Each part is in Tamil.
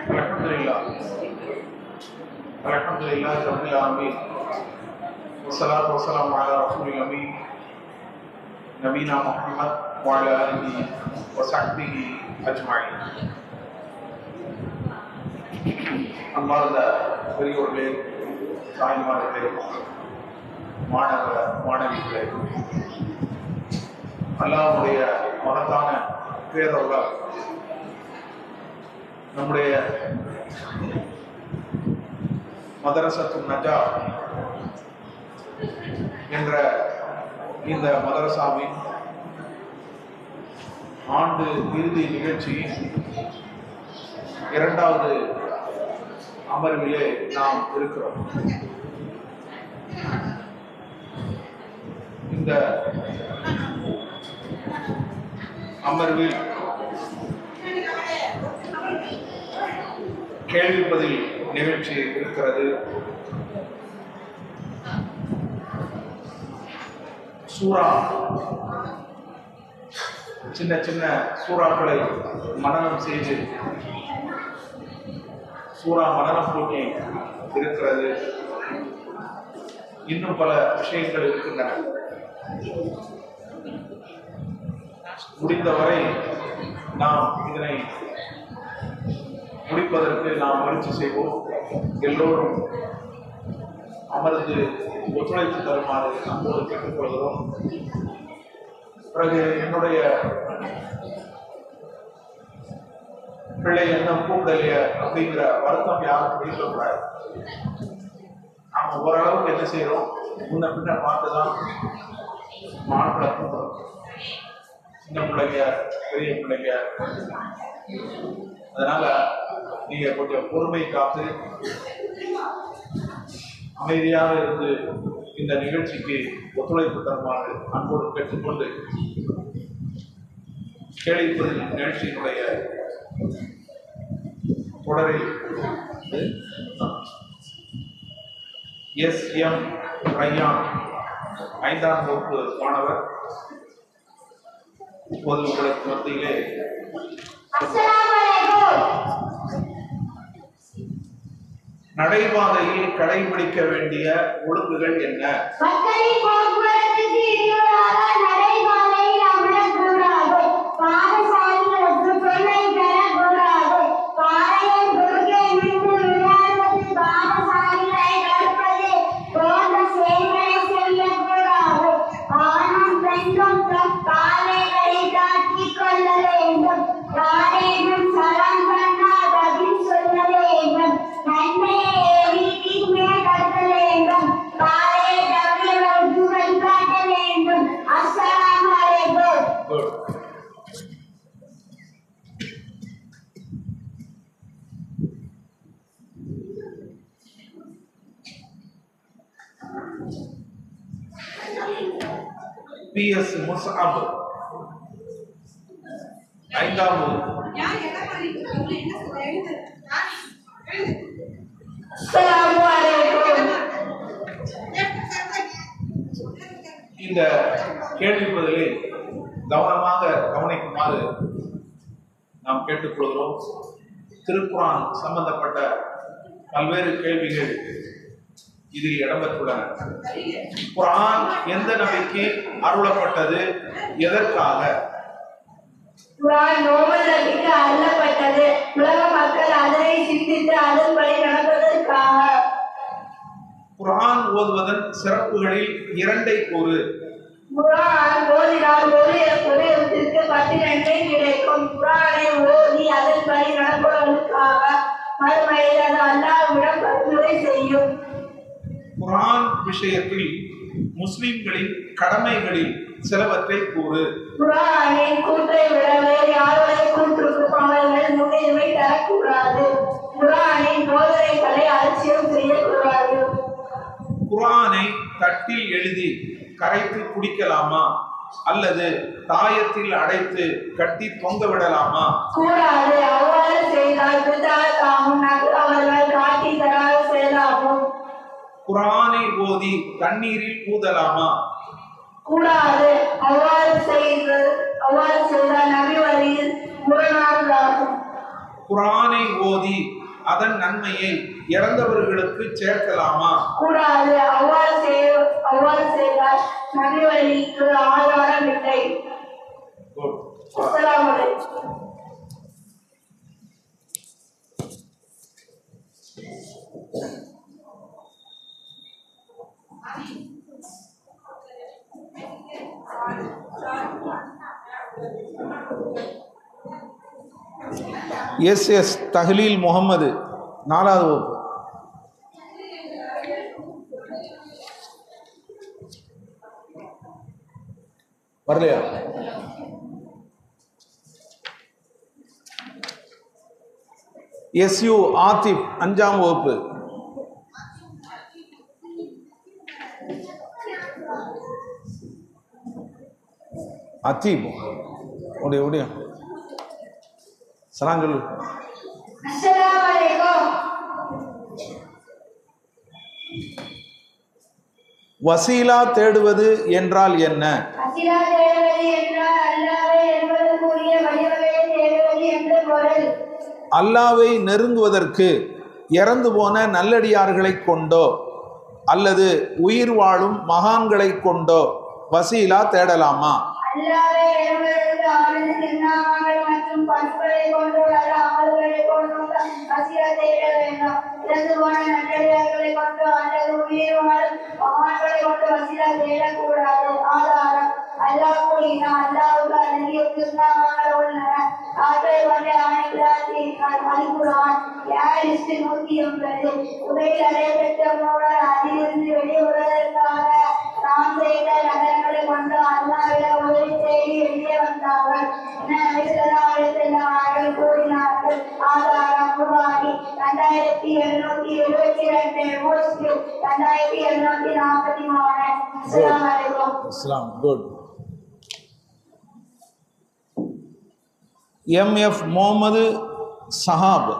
अल्हम्दुलिल्लाह रब्बिल आलमीन वस्सलातु वस्सलामु अला रसूलिल अमीन नबीना मुहम्मद व अला आलिहि व ஸஹ்பிஹி அஜ்மஈன். அன்பார்ந்த பெரியோர்களே, தாய்மார்களே, மாணவ மாணவிகளே, அல்லாஹ்வுடைய மகத்தான பேரருளால் நம்முடைய மதரசத்துன் நஜா என்ற இந்த மதரசாவின் ஆண்டு இறுதி நிகழ்ச்சி இரண்டாவது அமர்விலே நாம் இருக்கிறோம். இந்த அமர்வில் கேள்வி பதில் நிகழ்ச்சி இருக்கிறது. சூரா, சின்ன சின்ன சூறாக்களை மனனம் செய்து சூரா மனனம் போட்டி இருக்கிறது. இன்னும் பல விஷயங்கள் இருக்கின்றன. முடிந்தவரை நாம் இதனை முடிப்பதற்கு நாம் முயற்சி செய்வோம். எல்லோரும் அமர்ந்து ஒத்துழைப்பு தருமாறு நம்மோடு கேட்டுக்கொள்கிறோம். பிறகு என்னுடைய பிள்ளை என்ன கூப்பிடலைய அப்படிங்கிற வருத்தம் யாருக்கும் இருக்கக்கூடாது. நாம ஓரளவுக்கு என்ன செய்யறோம், முன்ன பின்ன பார்த்துதான் மாணவர்களை கூப்பிடுறோம். சின்ன பிள்ளைங்க, பெரிய பிள்ளைங்க. அதனால நீங்க கொஞ்சம் பொறுமை காத்து அமைதியாக இருந்து இந்த நிகழ்ச்சிக்கு ஒத்துழைப்பு தருமாறு அன்போடு கேட்டுக்கொண்டு கேள்வி நிகழ்ச்சியினுடைய தொடரில் எஸ்.எம். ரய்யான் 5ஆம் வகுப்பு மாணவர் இப்போது உங்களுக்கு மத்தியிலே நடைபாதையில் கடைபிடிக்க வேண்டிய ஒழுங்குகள் என்ன? பி.எஸ். முஸ்அப் 5ஆம் வகுப்பு. இந்த கேள்வி பதிலை கவனமாக கவனிக்குமாறு நாம் கேட்டுக்கொள்கிறோம். திருக்குர்ஆன் சம்பந்தப்பட்ட பல்வேறு கேள்விகள் இதில் இடம்பெற்றுள்ளன. குர்ஆன் எந்த நபிக்கு அருளப்பட்டது? எதற்காக? குர்ஆன் நோபல் நபிக்கு அருளப்பட்டது. உலக மக்கள் அதனை சிந்தித்து அதன்படி நடப்பதற்காக. குர்ஆன் ஓதுவதன் சிறப்புகளில் 2ஐ கூறு. குர்ஆன் ஓதினால் ஒரு எழுத்திற்கு 10 நன்மை கிடைக்கும். குர்ஆனை ஓதி அதன்படி நடப்பதற்காக மறுமையில் அது அல்லாஹ்விடம் பரிந்துரை செய்யும். குர்ஆன் விஷயத்தில் முஸ்லிம்களின் கடமைகளில் சிலவற்றை கூறு. குர்ஆனின் கூற்றை விட வேறு யாருடைய கூற்றுக்கும் அவர்கள் முன்னுரிமை தரக்கூடாது. குர்ஆனின் போதனைகளை அலட்சியம் செய்யக்கூடாது. குர்ஆனை தட்டில் எழுதி கரைத்து குடிக்கலாமா அல்லது தாயத்தில் அடைத்து கட்டி தொங்க விடலாமா? கூடாது. அவ்வாறு செய்தால் பிதாத்தாகும் அவர்கள் காட்டி தராத செயலாகும். குர்ஆனை ஓதி தண்ணீரில் ஊதலாமா? கூடாது. அவ்வாறு செய்தால் நபி வழியில் முரணானதாகும். குர்ஆனை ஓதி அதன் நன்மையை இறந்தவர்களுக்கு சேர்க்கலாமா? கூடாது. அவ்வாறு செய்தால் நபி வழிக்கு ஆதாரம் இல்லை. அஸ்ஸலாமு அலைக்கும். எஸ் தஹ்லீல் முகமது 4வது வகுப்பு. வரலையா? SU ஆத்திப் 5ஆம் வகுப்பு. ஆத்திப் ஓடியா சலாம் சொல்லு. அஸ்ஸலாமு அலைக்கும். வசீலா தேடுவது என்றால் என்ன? வசீலா தேடுவது என்றால் அல்லாஹ்வை என்பதற்குரிய வழிவகையை தேடுவது என்று பொருள். அல்லாஹ்வை நெருங்குவதற்கு இறந்து போன நல்லடியார்களை கொண்டோ அல்லது உயிர் வாழும் மகான்களை கொண்டோ வசீலா தேடலாமா? அல்லாஹ்வை என்பதற்கு அவனது திருநாமங்கள் மற்றும் பண்புகளை கொண்டு அமல்களை கொண்டு வசீலா தேட வேண்டும். இறந்து போன நல்லடியார்களை கொண்டு அல்லது உயிர் வாழும் மகான்களை கொண்டு வசீலா தேடக்கூடாது. ஆதாரம் அல்லாஹ் கூறினார், அல்லாஹ்வுக்கு அழகிய திருநாமங்கள் உள்ளன. ஆற்றை கொண்டு ஆணைக்கிறார். அல்குர்ஆன் யாரிஸ்ட் 180. உலகில் நடைபெற்ற மூவர் அதிலிருந்து வெளிவருவதற்காக நாம் செய்த நகரங்களை கொண்டு அல்லாஹ்விடம் உதவி தேடி வெளியே வந்தார்கள் என நபி ஸல்லல்லாஹு அலைஹி வஸல்லம் அவர்கள் கூறினார்கள். ஆதாரம் புகாரி 2772, முஸ்லிம் 2743. அஸ்ஸலாமு அலைக்கும். இஸ்லாம் good. MF Mohammed Sahab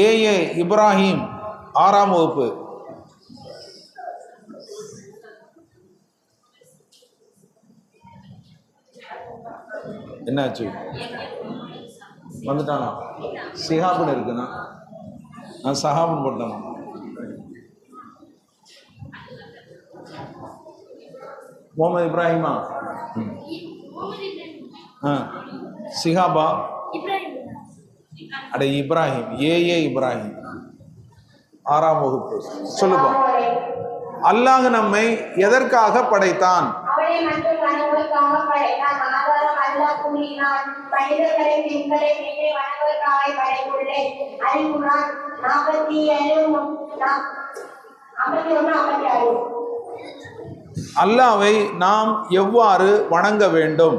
AA Ibrahim 6ஆம் வகுப்பு. என்னாச்சு? வந்துட்டானா? சிஹாபுன்னு இருக்குண்ணா. நான் சஹாபுன்னு போட்டேன். முகமது இப்ராஹிமா சிஹாபா அட இப்ராஹிம் AA இப்ராஹிம் 6ஆம் வகுப்பு. சொல்லுப்பா. அல்லாஹ் நம்மை எதற்காக படைத்தான்? அவனை மட்டும் வணங்குவதற்காக படைத்தான். ஆதாரம் அல்லாஹ் கூறினான், மனிதர்களை பெண்களை என்னை வணங்குவதற்காக படைத்துள்ளேன். அல்-குர்ஆன் 47-52. அல்லாஹ்வை நாம் எவ்வாறு வணங்க வேண்டும்?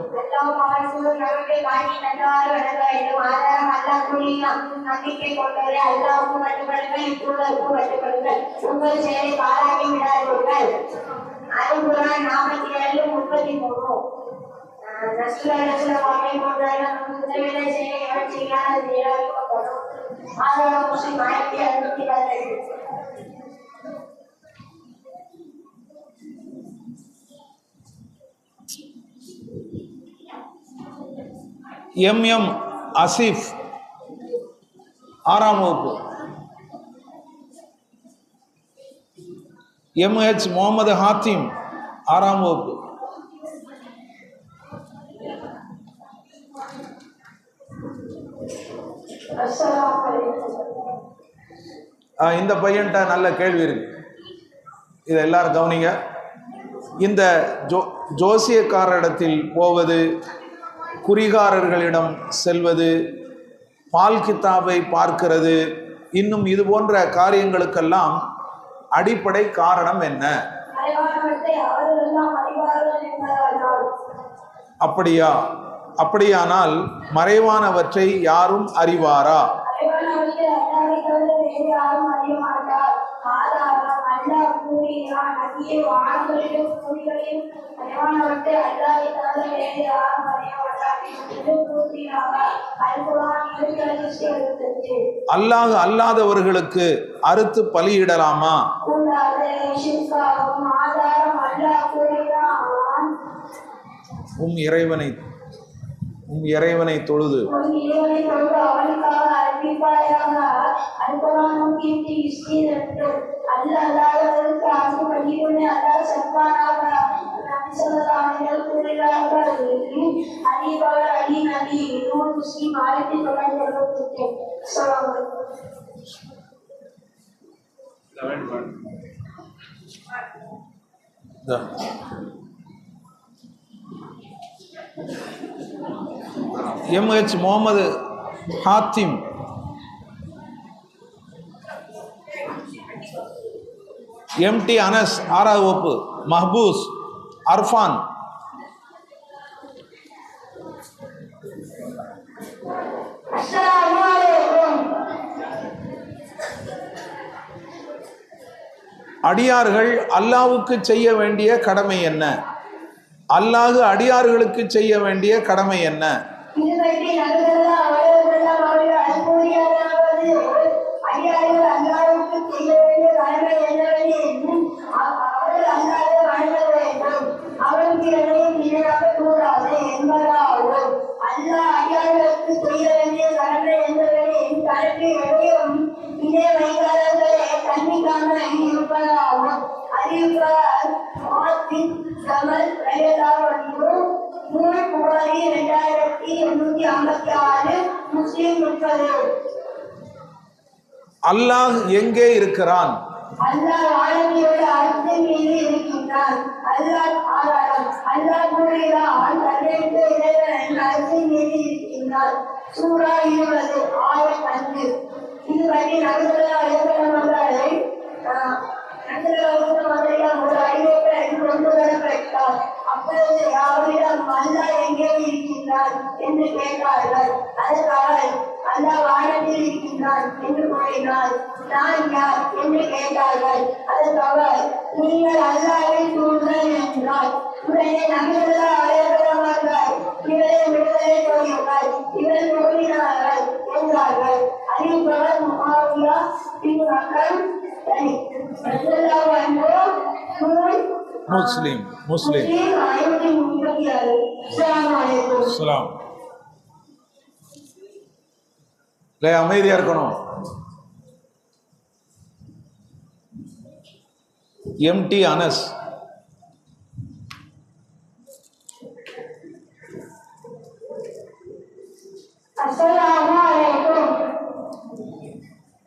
நமக்கு காட்டி தந்தவாறு வணங்க வேண்டும். ஆதாரம் அல்லாஹ் கூறினான், நம்பிக்கை கொண்டவரே அல்லாஹ்வுக்கு மட்டுப்படுங்கள், தூதருக்கு மட்டுப்படுங்கள், உங்கள் செயலை பாராட்டி விடாதீர்கள். அல்-குர்ஆன் 47-33. ஆதாரம் முஸ்லிம் 1664. MM அசிஃப் 6ஆம் வகுப்பு. MH முகமது ஹாத்திம் 6ஆம் வகுப்பு. இந்த பையன்கிட்ட நல்ல கேள்வி இருக்கு, இதை எல்லாரும் கவனிங்க. இந்த ஜோசியக்காரரிடத்தில் போவது, குறிகாரர்களிடம் செல்வது, பால் கித்தாபை பார்க்கிறது, இன்னும் இது போன்ற காரியங்களுக்கெல்லாம் அடிப்படை காரணம் என்ன? அப்படியா? அப்படியானால் மறைவானவற்றை யாரும் அறிவாரா? அல்லாஹ் கூறிய கூறுகிறான், நதியை வானங்களிலும் பூமிகளையும் படைவானவற்றை அல்லாஹ் தவிர வேறு யாரும் அறிய மாட்டார்கள் என்று கூறுகிறார்கள். அல்-குர்ஆன் 7:68. அல்லாஹ் அல்லாதவர்களுக்கு அறுத்து பலியிடலாமா? கூடாது, ஷிர்காகும். ஆதாரம் அல்லாஹ் கூறுகிறான், உம் இறைவனை தொழுது அவனுக்காக அறிவிப்பாயாக. அல்-குர்ஆன் 1:2. அல்லாஹ்வுக்கு அரசு பலியிடுவதை அல்லாஹ் சர்வானாக. நபி ஸல்லல்லாஹு அலைஹி வஸல்லம் கூறுகிறார்கள், அறிவிப்பாளர் அலி நபி. நூல் முஸ்லிம் 1978. ஸல்லல்லாஹு MH முகமது ஹாத்திம், MT அனஸ் 6வது வகுப்பு, மஹ்பூஸ் அர்ஃபான், அஸ்ஸலாமு அலைக்கும். அடியார்கள் அல்லாஹ்வுக்கு செய்ய வேண்டிய கடமை என்ன? அல்லாஹ் அடியார்களுக்கு செய்ய வேண்டிய கடமை என்ன? இதுவரை நடுவர்களா அவர்களெல்லாம் அவர்கள் அன்புரியாதாவது அடியார்கள் அல்லாஹ்வுக்கு செய்ய வேண்டிய கடமை என்னவெனில் அவர்கள் அல்லாஹ்வை வணங்க வேண்டும், அவருக்கு எதையும் இணையாக கூடாது என்பதாகும். அல்லாஹ் அடியார்களுக்கு செய்ய வேண்டிய கடமை என்னவெனில் தனக்கு எதையும் இணை வைக்காதவர்களை கண்ணிக்காமல் இருப்பதாகும். அறிவிப்பார் மாத்தின் கமல் ரலியல்லாஹு நூல் புகாரி 2856, முஸ்லிம் 30. அல்லாஹ் எங்கே இருக்கிறான்? அல்லாஹ் ஆலமியோட அரசின் மீது இருக்கின்றான். அல்லாஹ் ஆதாரம் அல்லாஹ் கூறுகிறான், தன்னுடைய இறைவன் அரசின் மீது இருக்கின்றான். சூரா 20 ஆயத் 5. இதுவரை நடுவர்களா இலக்கணங்களை ஒரு அறிவிப்பை கொண்டு வரப்பட்டார். அப்பொழுது அவரிடம் அல்லாஹ் எங்கே இருக்கின்றான் என்று கேட்டார்கள். அதற்காக அல்லாஹ் வானத்தில் இருக்கின்றான் என்று கூறினார். நான் யார் என்று கேட்டார்கள். அதற்காக நீங்கள் அல்லாஹ்வின் தூதர் என்றார். உடனே நபிகள் அழைக்கப்பட்டார்கள். இவரை விடுதலை செய்யுங்கள், இவர் கூறினார்கள் என்றார்கள். அறிவிப்பவர் முஆவியா பின் மக்கள் முஸ்லிம் அமைதியா இருக்கணும். MT அனஸ்,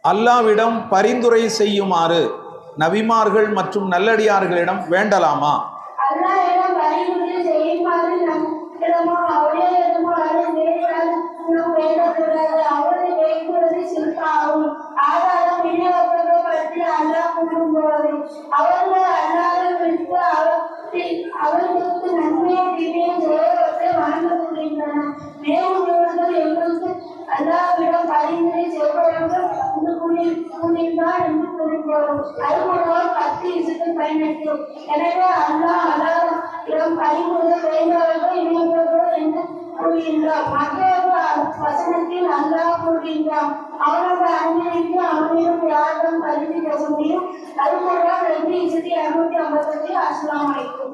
அல்லாஹ்விடம் பரிந்துரை செய்யுமாறு நபிமார்கள் மற்றும் நல்லடியார்களிடம் வேண்டலாமா? அல்லாஹ்விடம் பரிந்துரை செய்யுமாறு நம்மிடமோ அவரிடமோ வேண்டக்கூடாது. அவரை வேண்டுவது சிறுக்காகும். ஆதாரம் விநியோகப்படுத்தி அல்லாஹ் கூறும்போது அவர்கள் அல்லாஹ்விற்கு அவர்களுக்கு நன்மையை தீமையை செய்வதை வழங்கப்படுகின்றனர். மேலும் இவர்கள் எங்களுக்கு அல்லாஹ்விடம் பரிந்துரை செய்பவர்கள் கூறினார் என்று கூறுகிறோம். அல்குர்ஆன் 10:18. எனவே அல்லாஹ்விடம் பரிந்துரை செய்பவர்கள் இணைந்தவர்கள் என்று கூறுகின்றார். மற்றொரு வசனத்தில் அல்லாஹ் கூறுகின்றார், அவனது அன்பிற்கு அவனிடம் யாரும் கருதி பேச முடியும். அல்குர்ஆன் 2:258. அஸ்ஸலாமு அலைக்கும்.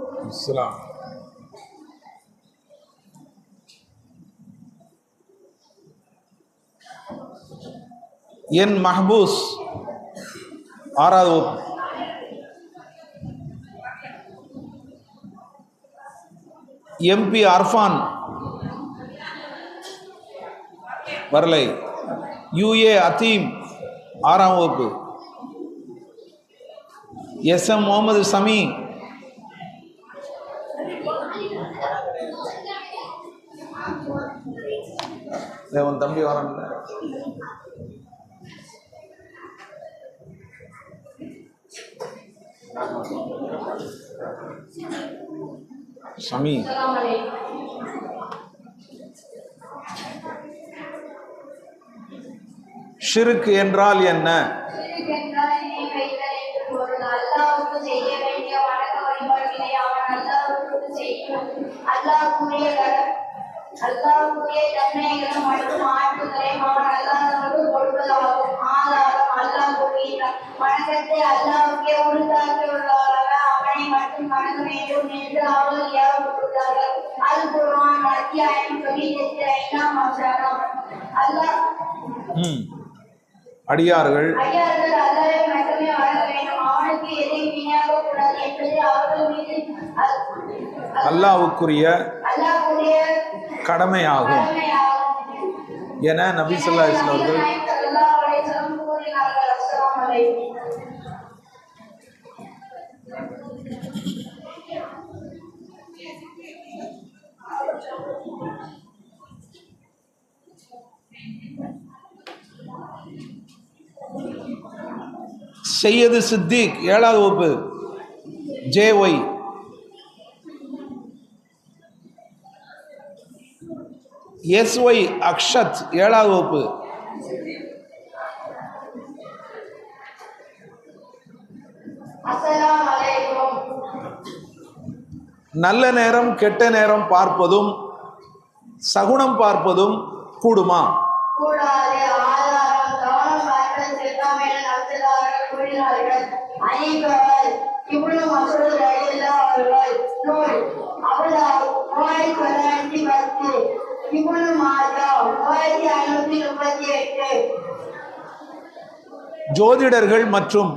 என் மஹ்பூஸ் 6வது வகுப்பு, MP அர்ஃபான் வரலை, UA அத்தீம் 6ஆம் வகுப்பு, SM முகமது சமீ, உன் தம்பி வரான். சமீ, ஷிர்க் என்றால் என்ன? அல்லாஹ்வுக்கு செய்ய செய்யும். அல்லாஹ்வுடைய தன்மைகளும் மற்றும் ஆற்றல்களையும் அவன் அல்லாஹ்வுக்கு கொடுப்பதாகும். ஆதாரம் அல்லாஹ் கூறுகிறான், வணக்கத்தை அல்லாஹ்வுக்கே உரித்தாக்கியுள்ளார்கள், அவனை மட்டும் வணங்க வேண்டும் என்று அவர்கள் ஏவப்பட்டுள்ளார்கள். அல் குர்ஆன் அத்தியாயம் 95ஆம் வசனம். அடியார்கள் அல்லாஹ்வை மட்டுமே வணங்க வேண்டும், அவனுக்கு எதையும் இணையாகக் கூடாது என்பது அவர்கள் மீது அல்லாஹ்வுக்குரிய கடமையாகும் என நபி ஸல்லல்லாஹு அலைஹி வஸல்லம் அவர்கள் கூறினார்கள். அஸ்ஸலாமு அலைக்கும். சையது சித்திக் 7வது வகுப்பு JY. SY அக்ஷத் 7வது வகுப்பு. அஸ்ஸலாமு அலைக்கும். நல்ல நேரம் கெட்ட நேரம் பார்ப்பதும் சகுனம் பார்ப்பதும் கூடுமா? கூடாது. ஆதாரம் கவனம் பார்த்தல் செல்லாமை என நபிகள் கூறினார்கள். அனைவர்கள் இப்னு மஸ்ஊத் ரலியல்லாஹு அவர்கள் நூல் அபுதாவுத் 3910, இப்னு மாஜா 3538. ஜோதிடர்கள் மற்றும்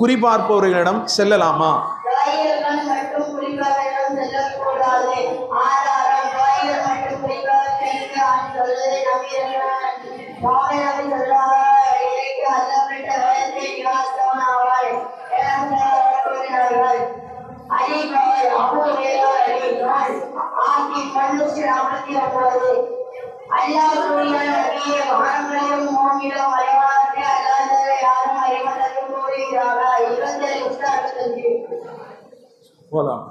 குறிபார்ப்பவர்களிடம் செல்லலாமா? ஜோதிடர்கள் மற்றும் குறிப்பாளர்களிடம் செல்லக்கூடாது. ஆதாரம் ஜோதிடர் மற்றும் குறிப்பாளர்களுக்கு சொல்வதை நம்பியிருக்கிறார். முஹம்மது நபி ஸல்லல்லாஹு அலைஹி வஸல்லம் வேதத்தை நிவாசித்தவன் ஆவார் என கூறினார்கள். அலிபர் அபூ ஹுரைரா ரலியல்லாஹு ஆக்கி 349. அல்லாஹ் கூறிய நபியே, வானங்களையும் பூமியிலும் மறைவானதை அல்லாஹ்வை யாரும் அறிவதற்கு கூறுகிறார்கள். 27 போலாம்.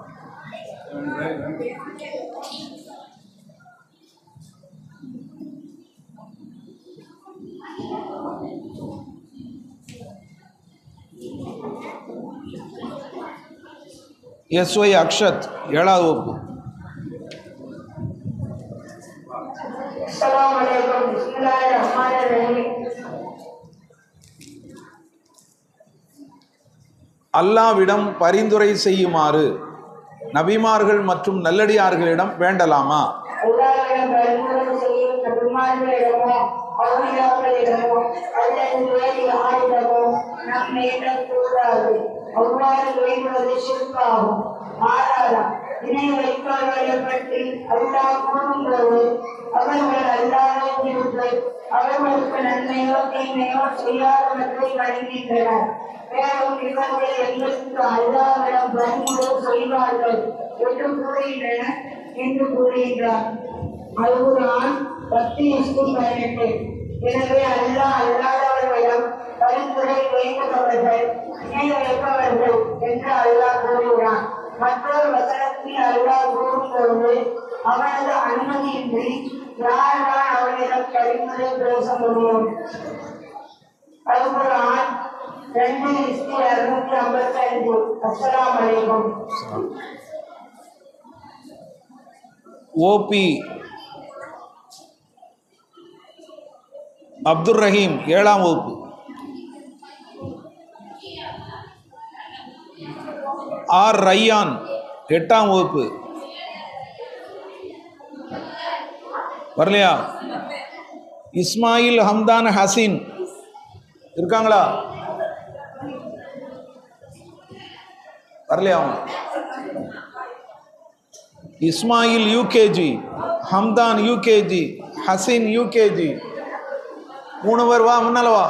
SY அக்ஷத் 7வது வகுப்பு. அஸ்ஸலாமு அலைக்கும். பிஸ்மில்லாஹிர் ரஹ்மானிர் ரஹீம். அல்லாஹ்விடம் பரிந்துரை செய்யுமாறு நபிமார்கள் மற்றும் நல்லடியார்களிடம் வேண்டலாமா? அல்லாஹ்விடம் பரிந்துரை செய்யும் நபிமார்களிடமோ அவுலியாக்களிடமோ அல்லது வேறு யாரிடமோ நாம் வேண்டக்கூடாது. அவ்வாறு வேண்டுவது ஷிர்காகும். ஆதாரம் இணை வைப்பவர்களை பற்றி அல்லாஹ் கூறும்போது அவர்கள் அல்லாஹ்வை விரும்பி அவர்களுக்கு நன்மையோ தீமையோ செய்யாதவற்றை வழங்குகின்றனர். மேலும் இவர்கள் எங்களுக்கு அல்லாஹ்விடம் பரிந்துரை செய்வார்கள் என்று கூறுகின்றார். அல் குர்ஆன் 10:18. எனவே அல்லாஹ் அல்லாதவர்களிடம் பரிந்துரை வேண்டுபவர்கள் இணை வைப்பவர்கள் என்று அல்லாஹ் கூறுகிறான். மற்றொரு வசனத்தில் அல்லாஹ் கூறும்போது அவனது அனுமதியின்றி யார்தான் அவனிடம் பரிந்துரை பேச முடியும்? அல் குர்ஆன் 2:255. அஸ்ஸலாமு அலைக்கும். OP அப்துல் ரஹீம் 7ஆம் வகுப்பு. ஆர் ரையான் 8ஆம் வகுப்பு. வரலையா? இஸ்மாயில் ஹம்தான் ஹசீன் இருக்காங்களா? வரலையா? Ismail UKG, Hamdan UKG, Haseen UKG. 3 பேர் வா, முன்னால வா.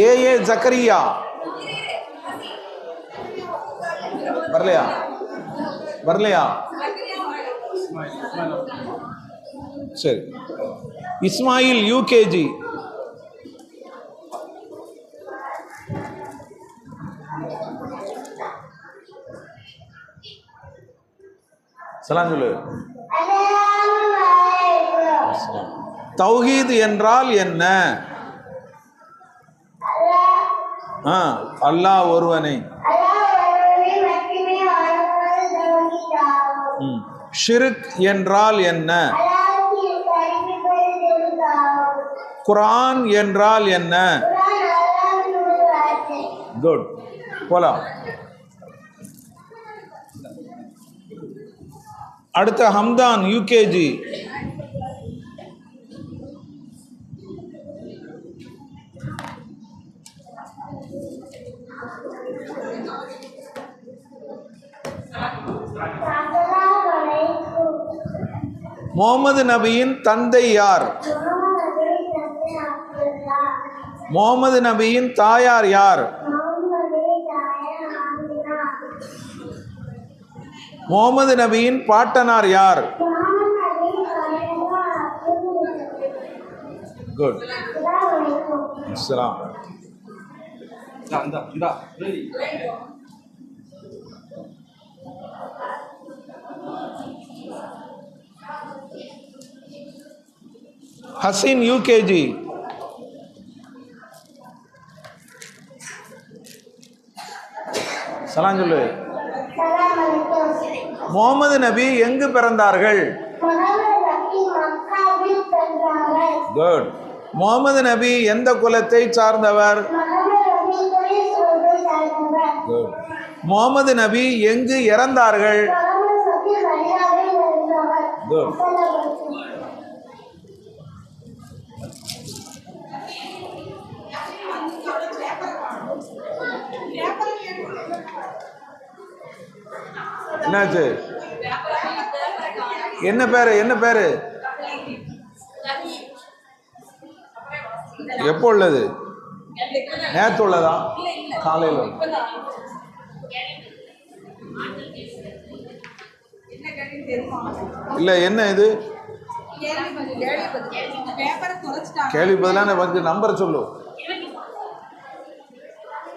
ஏ ஜக்கரியா வரலையா? வரலையா? சரி. இஸ்மாயில் UKG. சலாம் சொல்லு. தௌஹீத் என்றால் என்ன? அல்லாஹ் ஒருவனை ஷிர்க் என்றால் என்ன? அல்லாஹ்வுக்கு பரிசுத்தம் தெரிந்தாகும். குர்ஆன் என்றால் என்ன? குர்ஆன் அல்லாஹ்வுடைய வார்த்தை. குட், போலாம். அடுத்த ஹம்தான் யூகேஜி. அஸ்ஸலாமு அலைக்கும். முகமது நபியின் தந்தை யார்? முஹம்மது நபி அப்துல்லாஹ். முகமது நபியின் தாயார் யார்? முஹம்மது தாயார் ஆமினா. முகமது நபியின் பாட்டனார் யார்? முஹம்மது நபி தாயார் அப்துல்லாஹ். குட். அஸ்ஸலாமு அலைக்கும். அஸ்ஸலாம். ஹசீன் யூகேஜி. சலாம் சொல்லு. அஸ்ஸலாமு அலைக்கும். முகமது நபி எங்கு பிறந்தார்கள்? முஹம்மது நபி மக்காவில் பிறந்தார்கள். குட். முகமது நபி எந்த குலத்தை சார்ந்தவர்? முஹம்மது நபி குறைஷ் சார்ந்தவர். குட். முகமது நபி எங்கு இறந்தார்கள்? முஹம்மது நபி மதீனாவில் பிறந்தவர். குட். அஸ்ஸலாமு அலைக்கும். என்னாச்சு? என்ன பேரு? என்ன பேரு? எப்போ உள்ளது? நேற்று உள்ளதா? காலையில்? இல்லை, என்ன இது? கேள்வி பதிலான வந்து நம்பரை சொல்லு.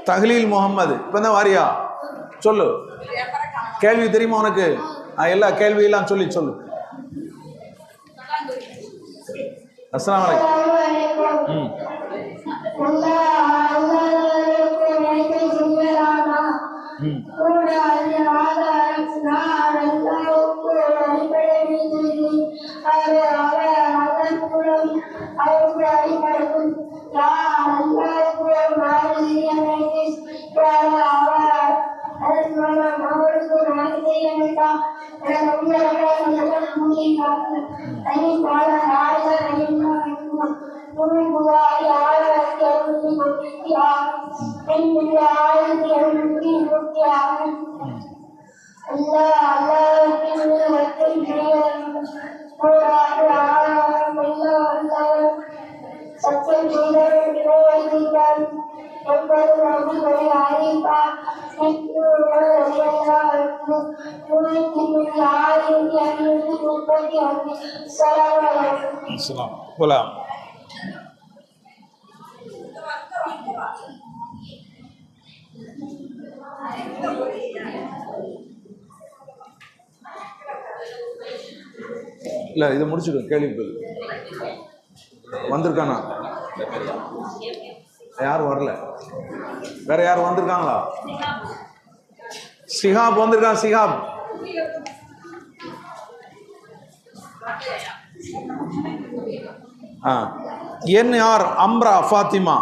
தஹ்லீல் முகம்மது. இப்போ தான் வாரியா? சொல்லு. கேள்வி தெரியுமா உனக்கு? எல்லா கேள்வியெல்லாம் சொல்லு. அஸ்ஸலாமு அலைக்கும். அஸ்ஸலாமு அலைக்கும். அல்லாஹ்வுக்கு நன்றி சொல்லலாமா? கூடாது. ஆதாரம் நான் அல்லாஹ்வுக்கு அடிப்படை நீதி. அவர் அதன் மூலம் அவருக்கு அடிப்படைக்கும். நான் அல்லாஹ்வுக்கு மாறி செய்ய அவர் அதன் மூலம் அவருக்கு மாறி செய்ய வேண்டாம். சத்தியம் செய்தவர்கள் என்பது நபிகளை அறிவிப்பார். போலாம். இல்லை, இதை முடிச்சுடும். கேள்வி வந்திருக்கானா? யாரும் வரல. வேற யாரும் வந்திருக்காங்களா? சிஹாப் வந்திருக்கான். சிஹாப். NR அம்ரா ஃபாத்திமா.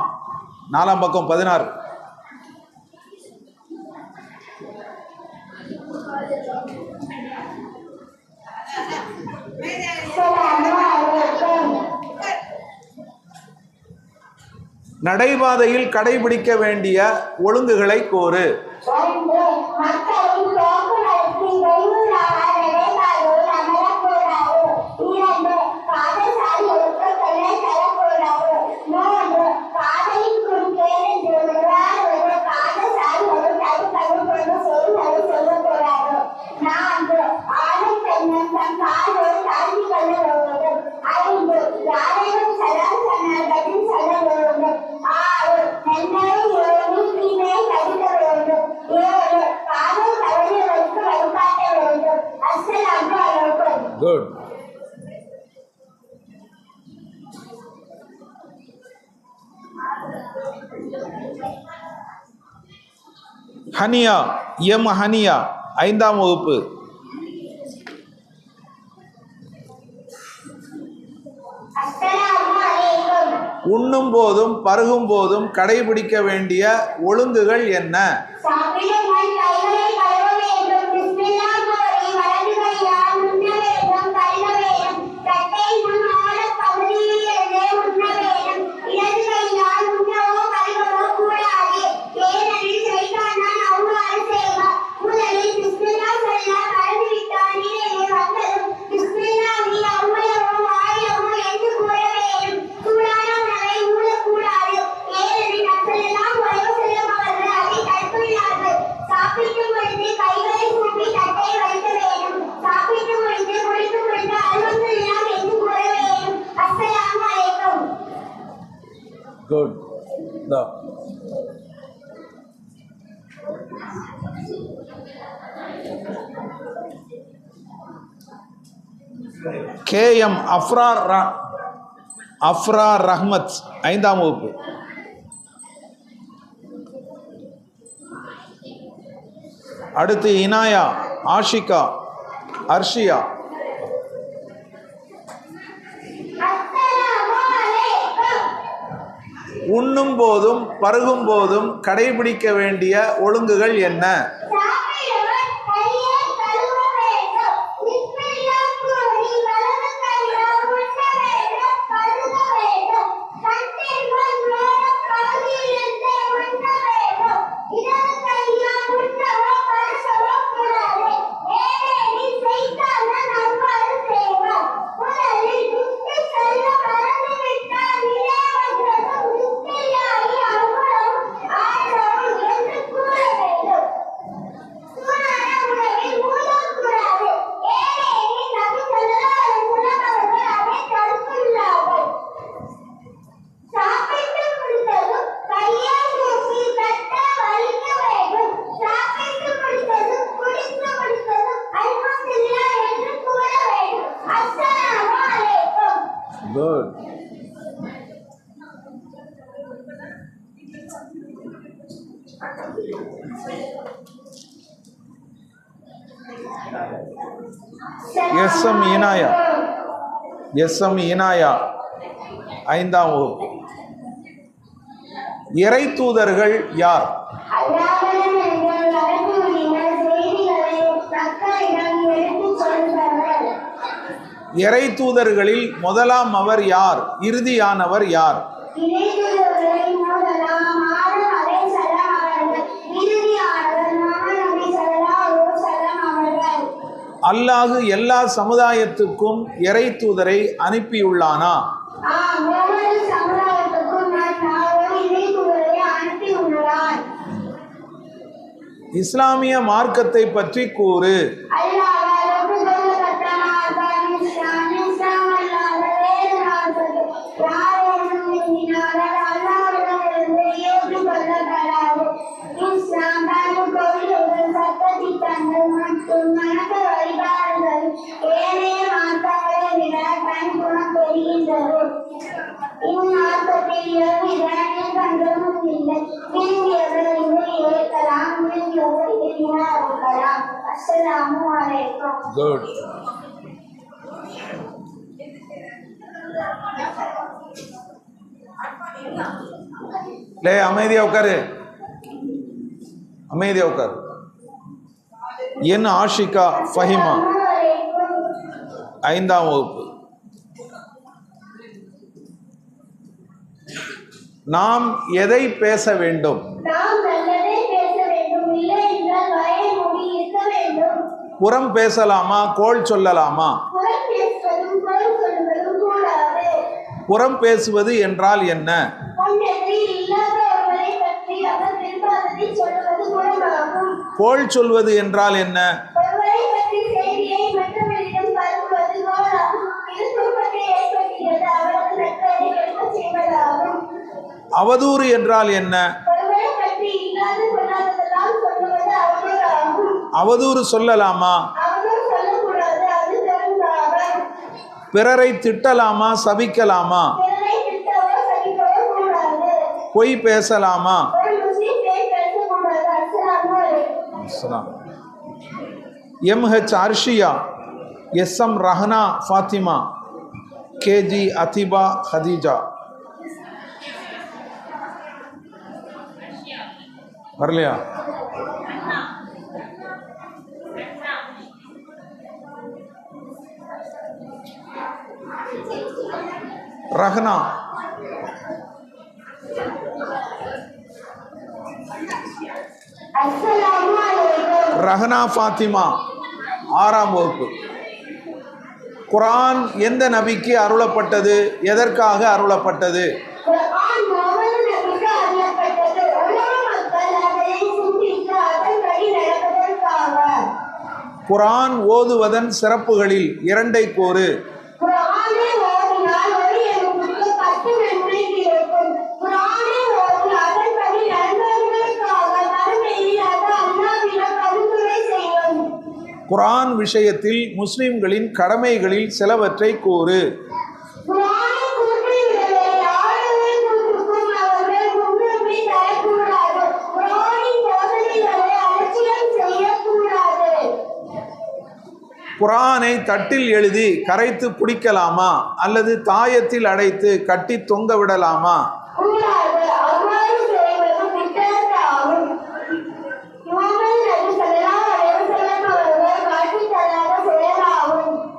4ஆம் பக்கம் 16. நடைபாதையில் கடைபிடிக்க வேண்டிய ஒழுங்குகளை கோரு. மக்களின் போக்குவரத்தில் வெளியூராக நடைபாதையில் அமரக்கூடாது. 2 பாதசாரி ஒழுக்கங்களை தரக்கூடாது. 3 பாதையின் குறுக்கே நின்றுவது பாதசாரி ஒழுக்கத்தை கடுமையாக செய்வதை செய்யக்கூடாது. 4 ஆணை பெண்ணும் தன் காலோடு தாழ்த்தி கொள்ள வேண்டும். 5 யாரையும் சலாம் சொன்னார்கள் சொல்ல வேண்டும். 6 நன்மை ஏறி தீமை தடுக்க வேண்டும். 7 பாதை தவறியவருக்கு வழிகாட்ட வேண்டும். அஸ்ஸலாமு அலைக்கும். குட். ஹனியா. ஹனியா 5ஆம் வகுப்பு. உண்ணும் போதும் பருகும் போதும் கடைபிடிக்க வேண்டிய ஒழுங்குகள் என்ன? சாப்பிடும் முன் கைகளை கழுவ வேண்டும். பிஸ்மில்லாஹ் கூறி வலது கையால் உண்ண வேண்டும். கழுவ வேண்டும். தட்டை முன் ஆழப் பகுதியில் இருந்தே உண்ண வேண்டும். இடது கையால் உண்ணவோ கழுவவோ கூடாது. ஏனெனில் ஷைத்தான் தான் அவ்வாறு செய்வார். முதலில் பிஸ்மில்லாஹ் சொல்ல மறந்துவிட்டால் நினைவு வந்ததும் பிஸ்மில்லாஹி அவ்வளவோ ஆயிரமோ என்று கூற வேண்டும். சூடான உணவை ஊழக்கூடாது. ஏனெனில் மக்களெல்லாம் உணவு செல்லும் அவர்கள் அதை தடுத்துள்ளார்கள். சாப்பிடும் பொழுது கைகளை கூப்பி தட்டை வைக்க வேண்டும். சாப்பிடும் பொழுது குடிக்கும் பொழுது அல்ஹம்துலில்லாஹ் என்று கூற வேண்டும். அஸ்ஸலாமு அலைக்கும். குட். KM அஃப்ரா ரஹ்மத் 5ஆம் வகுப்பு. அடுத்து இனாயா, ஆஷிகா, அர்ஷியா. அஸ்ஸலாமு அலைக்கும். உண்ணும் போதும் பருகும் போதும் கடைபிடிக்க வேண்டிய ஒழுங்குகள் என்ன? சாப்பிடுவர் கையை கழுவ வேண்டும். பிஸ்மில்லாஹ் கூறி வலது கையால் உண்ண வேண்டும். கழுவ வேண்டும். தட்டின் முன் ஆழப் பகுதியிலிருந்தே உண்ண வேண்டும். இடது கையால் உண்ணவோ பருகவோ கூடாது. ஏனெனில் ஷைத்தான் தான் அவ்வாறு செய்வார். முதலில் பிஸ்மி சொல்ல மறந்துவிட்டால் நினைவற்றதும் பிஸ்மில்லாஹி அவ்வளவும் ஆயிரமும் என்று கூற வேண்டும். சூடான உணவில் ஊழக்கூடாது. ஏனெனில் நபி ஸல்லல்லாஹு அலைஹி வஸல்லம் அவர்கள் அதை தடுத்துள்ளார்கள். சாப்பிட்டு முடித்ததும் கையை தூக்கி தட்ட வலிக்க வேண்டும். சாப்பிட்டு முடித்ததும் குடித்து முடித்ததும் அல்ஹம்துலில்லாஹ் என்று கூற வேண்டும். அஸ்ஸலாமு அலைக்கும். குட். SM இனாயா, SM இனாயா 5ஆம் வகுப்பு. இறை தூதர்கள் யார்? அல்லாஹ்விடம் இருந்து வரக்கூடிய செய்திகளை மக்களிடம் எடுத்துச் சொல்பவர். இறை தூதர்களில் முதலாம் அவர் யார்? இறுதியானவர் யார்? இறைத்தூதர்களில் முதலாம் ஆதம் அலைஹிஸ்ஸலாம் அவர்கள். இறுதியானவர் முஹம்மது நபி ஸல்லல்லாஹு அலைஹி வஸல்லம் அவர்கள். அல்லாஹ் எல்லா சமுதாயத்துக்கும் இறை தூதரை அனுப்பியுள்ளானா? ஒவ்வொரு சமுதாயத்துக்கும் நான் இறைத்தூதரை அனுப்பியுள்ளான். இஸ்லாமிய மார்க்கத்தை பற்றி கூறு. அல்லாஹ்வால் ஒப்புக்கொள்ளப்பட்ட மார்க்கம் இஸ்லாம். இஸ்லாம் அல்லாத வேறு மார்க்கத்தை யாரேனும் விரும்பினாலும் அல்லாஹ்விடமிருந்து ஏற்றுக்கொள்ளப்படாது. இஸ்லாம் தனது கொள்கைகள், சட்டதிட்டங்கள் மற்றும் வணக்க வழிபாடுகள் ஏனைய மார்க்கங்களை விட தனிக்குணம் பெறுகின்றது. இம்மார்க்கத்தில் எவ்வித நிர்பந்தமும் இல்லை. விரும்பியவர்கள் இதை ஏற்கலாம், விரும்பியவர்கள் விரும்பினால் இருக்கலாம். அஸ்ஸலாமு அலைக்கும். குட். லே அமைதியா உட்காரு, அமைதியா உட்காரு. என் ஆஷிகா ஃபஹிமா 5ஆம் வகுப்பு. நாம் எதை பேச வேண்டும்? நாம் நல்லதை பேச வேண்டும். இல்லை என்றால் வாய்மூடி இருக்க வேண்டும். புறம் பேசலாமா, கோள் சொல்லலாமா? புறம் பேசுவதும் கோள் சொல்வதும் கூடாது. புறம் பேசுவது என்றால் என்ன? ஒன்றென்று இல்லாத ஒருவரை பற்றி அவர் விரும்பாததை சொல்வது புறமாகும். கோள் சொல்வது என்றால் என்ன? ஒருவரை பற்றி செய்தியை மற்றவரிடம் பரப்புவது கோளாகும். இது குடும்பத்தை ஏற்படுகிறது. அவரது நட்பை எடுக்க செய்வதாகும். அவதூறு என்றால் என்ன? ஒருவரை பற்றி இல்லாத சொல்லாததெல்லாம் சொல்லுவது அவதூறாகும். அவதூறு சொல்லலாமா? அவதூறு சொல்லக்கூடாது. அது பெரும்பாவம். பிறரை திட்டலாமா, சபிக்கலாமா? பிறரை திட்டவோ சபிக்கவோ கூடாது. பொய் பேசலாமா? ஒரு முஸ்லிம் பேசக்கூடாது. அஸ்ஸலாமு அலைக்கும். MH Arshiya, SM Rahana Fathima, KG Athiba Hadija. வரலையா? ரஹ்னா. ரஹ்னா ஃபாத்திமா 6ஆம் வகுப்பு. குர்ஆன் எந்த நபிக்கு அருளப்பட்டது? எதற்காக அருளப்பட்டது? குர்ஆன் ஓதுவதன் சிறப்புகளில் 2ஐ கூறு. குர்ஆன் விஷயத்தில் முஸ்லிம்களின் கடமைகளில் சிலவற்றை கூறு. குர்ஆனை தட்டில் எழுதி கரைத்து குடிக்கலாமா அல்லது தாயத்தில் அடைத்து கட்டி தொங்க விடலாமா?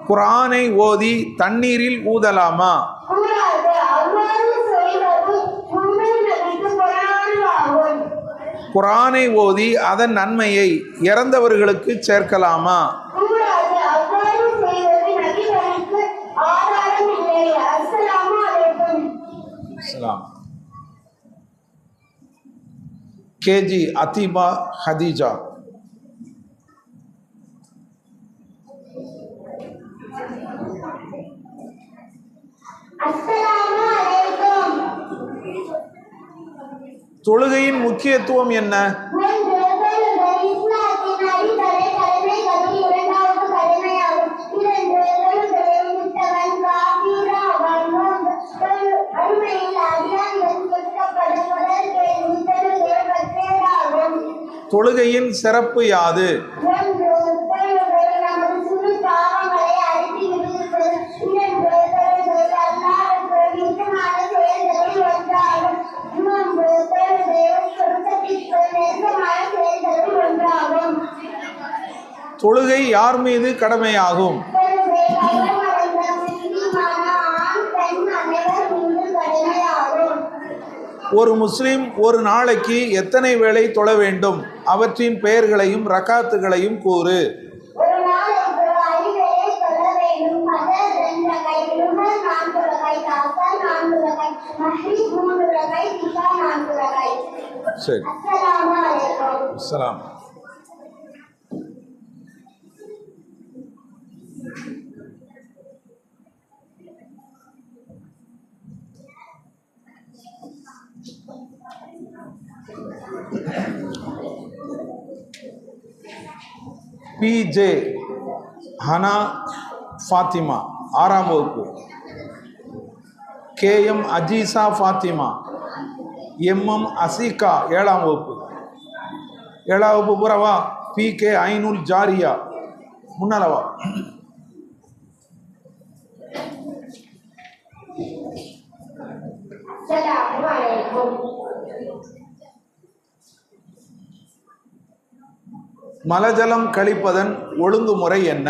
குர்ஆனை ஓதி தண்ணீரில் ஊதலாமா? குர்ஆனை ஓதி அதன் நன்மையை இறந்தவர்களுக்கு சேர்க்கலாமா? கேஜி அத்தீபா ஹதீஜா. தொழுகையின் முக்கியத்துவம் என்ன? தொழுகையின் சிறப்பு யாது? தொழுகை யார் மீது கடமையாகும்? ஒரு முஸ்லிம் ஒரு நாளைக்கு எத்தனை வேளை தொழ வேண்டும்? அவற்றின் பெயர்களையும் ரக்காத்துகளையும் கூறு. சரி. அஸ்ஸலாம். பிஜே ஹனா ஃபாத்திமா 6ஆம் வகுப்பு. கேஎம் அஜீசா ஃபாத்திமா. எம்எம் அசீகா 7ஆம் வகுப்பு. 7ஆம் வகுப்பு பூராவா? பிகே ஐனுல் ஜாரியா முன்னாலவா? மலஜலம் கழிப்பதன் ஒழுங்குமுறை என்ன?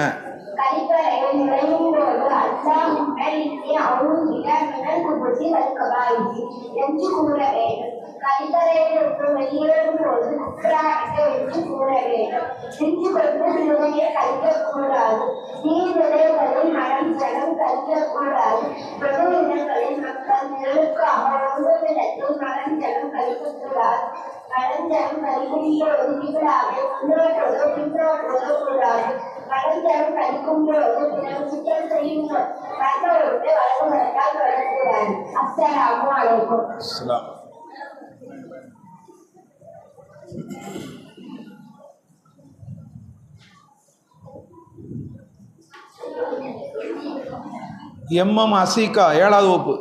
எம்எம் அசீகா 7ஆவது வகுப்பு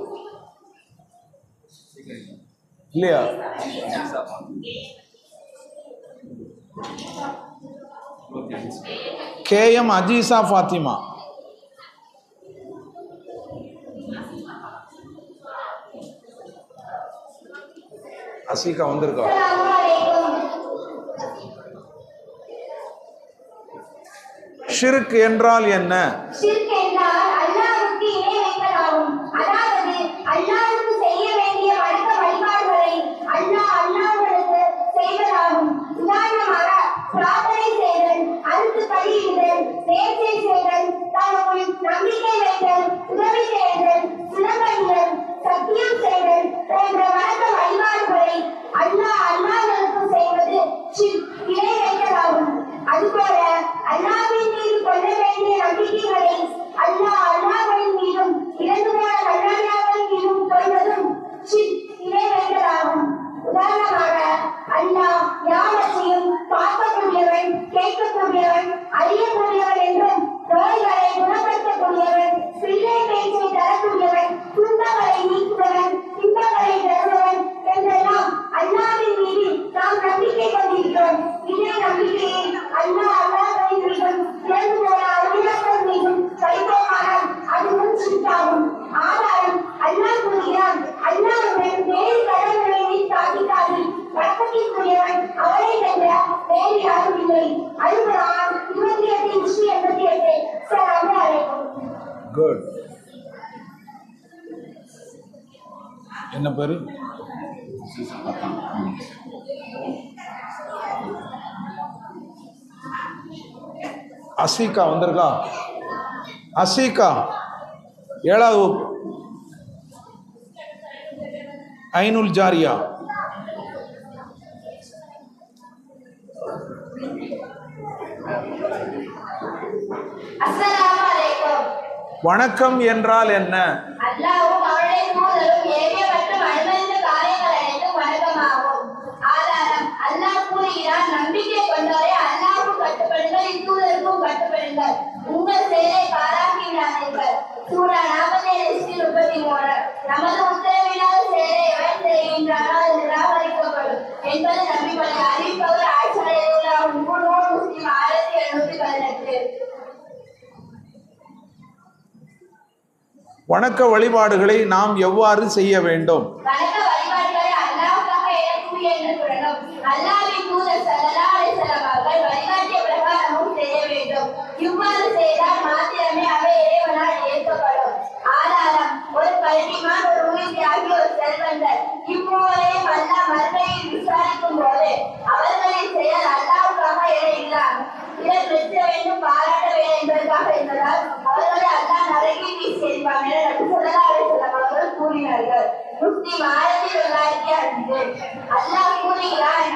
இல்லையா? கேஎம் அஜீசா ஃபாத்திமா. அசீகா வந்திருக்கா? ஷிர்க் என்றால் என்ன? ஷிர்க் என்றால் அல்லாஹ்வுக்கு இணை வைப்பதாகும். அதாவது அல்லாஹ்வுக்கு செய்ய வேண்டிய வணக்க வழிபாடுகளை அல்லாஹ்வுக்கு செய்வதாகும். உதாரணமாக பிரார்த்தனை செய்தல், அறுத்து பலியிடுதல், நேர்ச்சை செய்தல், தனக்குள் நம்பிக்கை வைத்தல், உதவி செய்தல், சிலம்படிதல், சத்தியம் செய்தல் போன்ற வணக்க வழிபாடுகளை அல்லாஹ்வுக்கு செய்வது ஷிர்க், இணை வைப்பதாகும். அதுபோல அல்லாஹ்வின் மீது கொள்ள வேண்டிய நம்பிக்கைகளை அல்லாஹ்வின் மீதும் இறந்து போன நல்லடியார்கள் மீதும் கொள்வதும் ஷிர்க், இணை வைப்பதாகும். உதாரணமாக அல்லாஹ் யாவற்றையும் பார்க்கக்கூடியவன், கேட்கக்கூடியவன், அறியக்கூடியவன் என்றும், நோய்களை குணப்படுத்தக்கூடியவன், பிள்ளை பேச்சை தரக்கூடியவன், துன்பங்களை நீக்குபவன், இன்பங்களை தருபவன் என்றெல்லாம் அல்லாஹ்வின் மீது நாம் நம்பிக்கை கொண்டிருக்கிறோம். இதே நம்பிக்கையை அல்லாஹ்வின் மீதும் இறந்து போன அவுலியாக்கள் மீதும் வைப்போமானால் அதுவும் ஷிர்காகும். ஆதாரம் அல்லாஹ் கூறுகிறான், அல்லாஹ்வுடன் வேறு கடவுளை நீ ஸ்தாபிக்காதீர், வணக்கத்திற்குரியவன் அவரை தவிர வேறு யாரும் இல்லை. அல்-குர்ஆன் 28:88. அஸ்ஸலாமு அலைக்கும். குட். என்ன பேரு? அசீகா வந்திருக்கா? அசீகா 7வது வகுப்பு. ஐனுல் ஜாரியா. அஸ்ஸலாமு அலைக்கும். வணக்கம் என்றால் என்ன? அல்லாஹ்வும் அவருடைய தூதரும் ஏவிய மற்றும் அனுமதித்த காரியங்கள் அனைத்தும் வணக்கமாகும். ஆதாரம் அல்லாஹ் கூறுகிறான், நம்பிக்கை கொண்டவரே அல்லாஹ்வுக்கு கட்டுப்படுங்கள், இத்தூதருக்கும் கட்டுப்படுங்கள், உங்கள் செயலை பாராட்டி விடாதீர்கள். சூரா 47:33. நமது உத்தரவில்லாத செயலை எவன் செய்கின்றானோ அது நிராகரிக்கப்படும் என்பது நம்பிக்கை. அறிவிப்பவர் ஆயிஷா ரலியல்லாஹு அன்ஹா. முஸ்லிம் 1718. வணக்க வழிபாடுகளை நாம் எவ்வாறு செய்ய வேண்டும்? வணக்க வழிபாடுகளை அல்லாஹ்வுக்காக ஏற்கக்கூடிய என்று சொல்லணும். அல்லாஹ்வின் தூதர் ஸல்லல்லாஹு அலைஹி வஸல்லம் அவர்கள் வழிகாட்டிய பிரகாரமும் செய்ய வேண்டும். இவ்வாறு செய்தால் மாத்திரமே அவை இறைவனால் ஏற்கப்படும். ஆதாரம் ஒரு கல்விமான், ஒரு உறுதியாகி, ஒரு செல்வந்தர் இம்மூவரையும் அல்லாஹ் மறுமையில் விசாரிக்கும் போது அவர்களின் செயல் அல்லாஹ்வுக்காக இல்லாமல் பிறர் வெற்ற வேண்டும், பாராட்ட வேண்டும் என்பதற்காக இருந்ததால் அவர்களை அல்லாஹ் நரகில் வீசியிருப்பான் என நபி ஸல்லல்லாஹு அலைஹி வஸல்லம் அவர்கள் கூறினார்கள். முஸ்லிம் 1905. அல்லாஹ் கூறுகிறான்,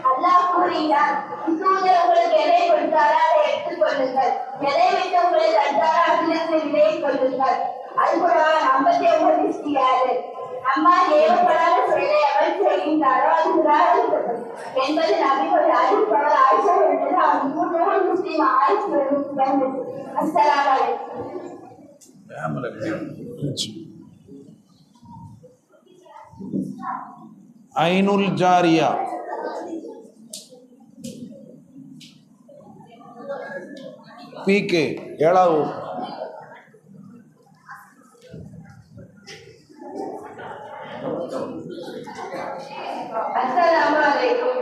அல்லாஹ் கூறுகிறான், தூதர் உங்களுக்கு எதை கொடுத்தாரோ அதை எடுத்துக் கொள்ளுங்கள், எதை விட்டு உங்களை தடுத்தாரோ அதிலிருந்து விலகிக் கொள்ளுங்கள். அல்-குர்ஆன் 59:6. அம்மா ஏவப்படாத செயலை எவன் செய்கின்றாரோ அது நிராகரிக்கப்படும் என்பது நபிகள் அறிவிப்பவர் ஆயிஷா என்பது அவர் முஸ்லிம் 1012. அஸ்ஸலாமு அலைக்கும். ஐனுல் ஜாரியா. பிகே 7வது வகுப்பு. அஸ்ஸலாமு அலைக்கும்.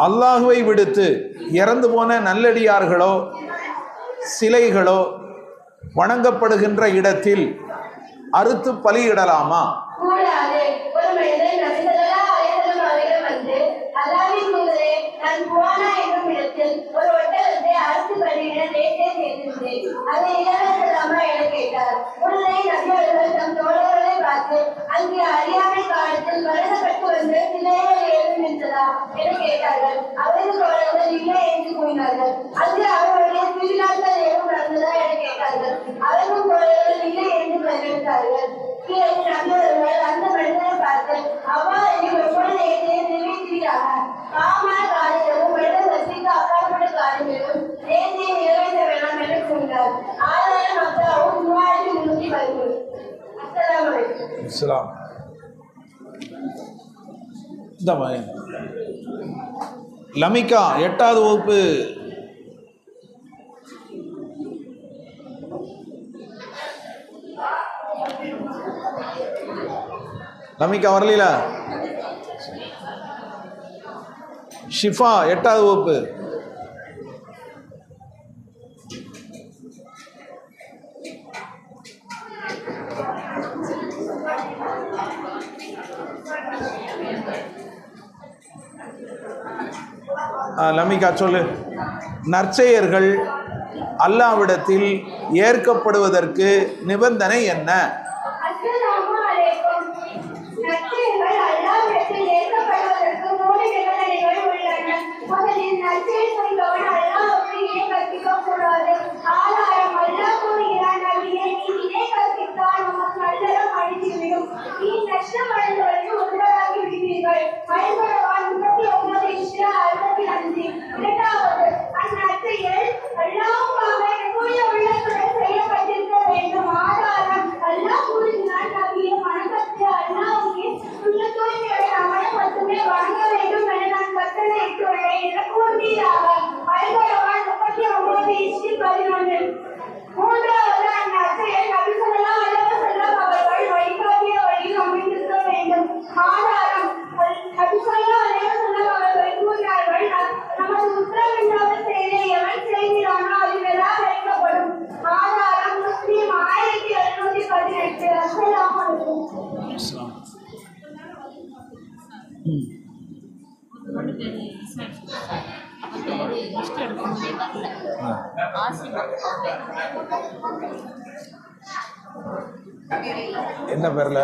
அல்லாஹுவை விடுத்து இறந்து போன நல்லடியார்களோ சிலைகளோ வணங்கப்படுகின்ற இடத்தில் அறுத்து பலியிடலாமா? கூடாது. ஒரு மனிதன் நபி ஸல்லல்லாஹு அலைஹி வஸல்லம் அவர்களிடம் வந்து, அல்லாஹ்வின் தூதரே, நான் குவானா என்னும் இடத்தில் ஒரு ஒட்டகத்தை அறுத்து பலியிட நேர்ச்சை செய்திருந்தேன், அதை இளவரசலாமா என கேட்டார். உடனே நபி அவர்கள் தம் தோழர்களை பார்த்து, அங்கே அறியாமை காலத்தில் வளர்க்கப்பட்டு வந்த சிலைகள் ஏதும் இருந்ததா என கேட்டார்கள். அவரது தோழர்கள் இல்லை என்று கூறினார்கள். அங்கு அவர்களுடைய திருநாட்கள் ஏதும் நடந்ததா என கேட்டார்கள். அவர்கள் தோழர்கள் இல்லை என்று பதிலளித்தார்கள். பிறகு நபி அவர்கள் அந்த மனிதனை பார்த்து, அவ்வாறு எப்பொழுது நிறைவேற்றுகிறார்கள்? காமான காரியங்களும் மனிதன் வசிக்க அப்பாற்பட்ட காரியங்களும் நேர்த்தியை நிறைவேற்ற வேண்டாம் என கூறினார். ஆதாரம் மக்களும் 3310. அஸ்ஸலாமு அலைக்கும். இஸ்லாம். இந்த மாதிரி லமிகா 8வது வகுப்பு. லமிகா வரலீல? ஷிஃபா 8வது வகுப்பு. லமிகா சொல்லு. நற்செயர்கள் அல்லாஹ்விடத்தில் ஏற்கப்படுவதற்கு நிபந்தனை என்ன? அஸ்ஸலாமு அலைக்கும். நற்செயல்கள் அல்லாஹ்விடத்தில் ஏற்கப்படுவதற்கு 3 நிபந்தனைகள் உள்ளன. முதலில் நற்செயல் செய்பவன் அல்லாஹ்வுக்கு இணை கற்பிக்கக் கூடாது. ஆதாரம் அல்லாஹ் கூறுகிறான், நபியே, நீ இணை கற்பித்தால் உமக்கு நல்லறம் அழிந்துவிடும். நீ நஷ்டமடைந்தவருக்கு உதவாகி விடுவீர்கள். மயங்குறவான் 39 65. இரண்டாவது, அந்நற்செயல் அல்லாஹ்வுக்காக தூய உள்ளத்துடன் செய்யப்பட்டிருக்க வேண்டும். ஆதாரம் அல்லாஹ் கூறுகிறான், நபியே, வணக்கத்தை அல்லாஹ்வுக்கே உள்ள தூய்மையுடன் அவனை மட்டுமே வணங்க வேண்டும் என நான் கட்டளையிட்டுள்ளேன் என கூறுவீராக. மயங்குறவான் 39 11. மூன்றாவது, அந்நற்செயல் நபி ஸல்லல்லாஹு அலைஹி வஸல்லம் அவர்கள் வழிகாட்டிய வழியில் அமைந்திருக்க வேண்டும். ஆதாரம் நபி ஸல்லல்லாஹு அலைஹி வஸல்லம் அவர்கள் கூறினார்கள், நமது உத்தரவில்லாத செயலை எவன் செய்கிறானோ அது நிராகரிக்கப்படும். ஆதாரம் முஸ்லிம் 1718. அஸ்ஸலாமு அலைக்கும். என்ன பேர்ல?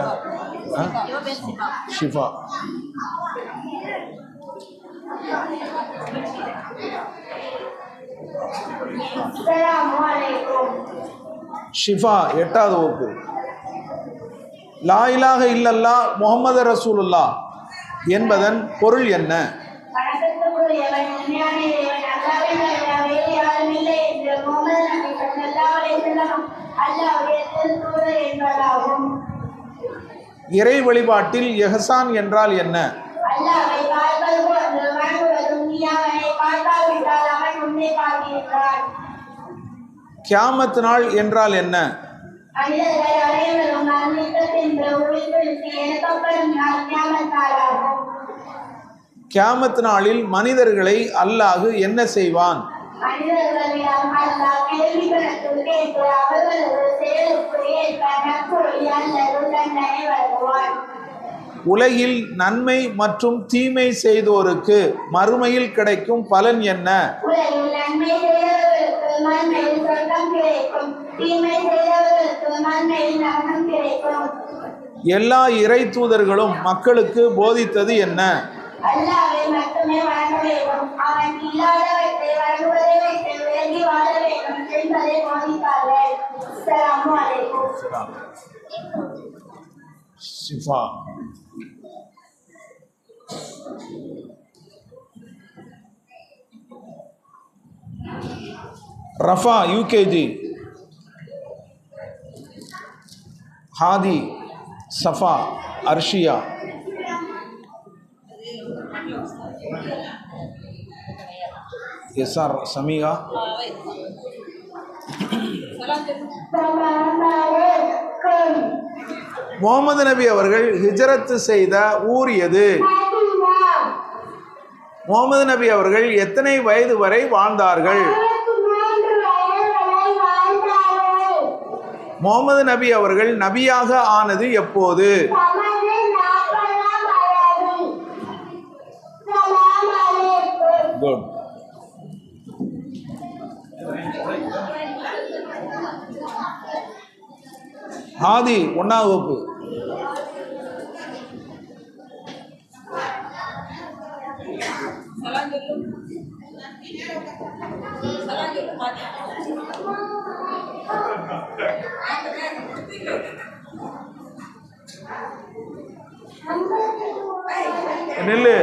ஷிஃபா. அஸ்ஸலாமு அலைக்கும். ஷிஃபா 8வது வகுப்பு. லா இலாஹ இல்லல்லாஹ் முஹம்மது ரசூலுல்லாஹ் என்பதன் பொருள் என்ன? வணக்கத்துக்குரியவன் உண்மையான இறைவன் அல்லாஹ்வை தவிர வேறு யாரும் இல்லை என்று முஹம்மது நபி ஸல்லல்லாஹு அலைஹி வஸல்லம் அல்லாஹ்வுடைய திருத்தூதர் என்பதாகும். இறை வழிபாட்டில் இஹ்சான் என்றால் என்ன? அல்லாஹ்வை பார்ப்பது போன்று வணங்குவதும், நீ அவனை பார்க்காவிட்டால் அவன் உன்னை பார்க்கிறான். கியாமத் நாள் என்றால் என்ன? மனிதர்கள் அனைவரும் மரணித்த பின்பு உயிர்த்தெழுந்து எழுப்பப்படும் நாள் கியாமத் நாளாகும். கியாமத் நாளில் மனிதர்களை அல்லாஹ் என்ன செய்வான்? மனிதர்களிடம் அல்லாஹ் கேள்வி கணக்கு கேட்டு அவர்களது செயலுக்கு ஏற்ப நற்கூலி அல்லது தண்டனை வழங்குவான். உலகில் நன்மை மற்றும் தீமை செய்தோருக்கு மறுமையில் கிடைக்கும் பலன் என்ன? உலகில் நன்மை செய்தவர்களுக்கு மறுமையில் சொர்க்கம் கிடைக்கும், தீமை செய்தவர்களுக்கு மறுமையில் நரகம் கிடைக்கும். எல்லா இறை தூதர்களும் மக்களுக்கு போதித்தது என்ன? அல்லாஹ்வை மட்டுமே வணங்க வேண்டும், அவன் இல்லாதவற்றை வணங்குவதை விட்டு விலகி வாழ வேண்டும் என்பதை போதித்தார்கள். அஸ்ஸலாமு அலைக்கும். ஷிஃபா. ரஃபா யூகேஜி. ஹாதி, சஃபா, அர்ஷியா. எஸ்ஆர் சமீகா. முகமது நபி அவர்கள் ஹிஜ்ரத் செய்த ஊர் எது? முகமது நபி அவர்கள் எத்தனை வயது வரை வாழ்ந்தார்கள்? முகமது நபி அவர்கள் நபியாக ஆனது எப்போது? குட். ஹாதி 1வது வகுப்பு. நில்லு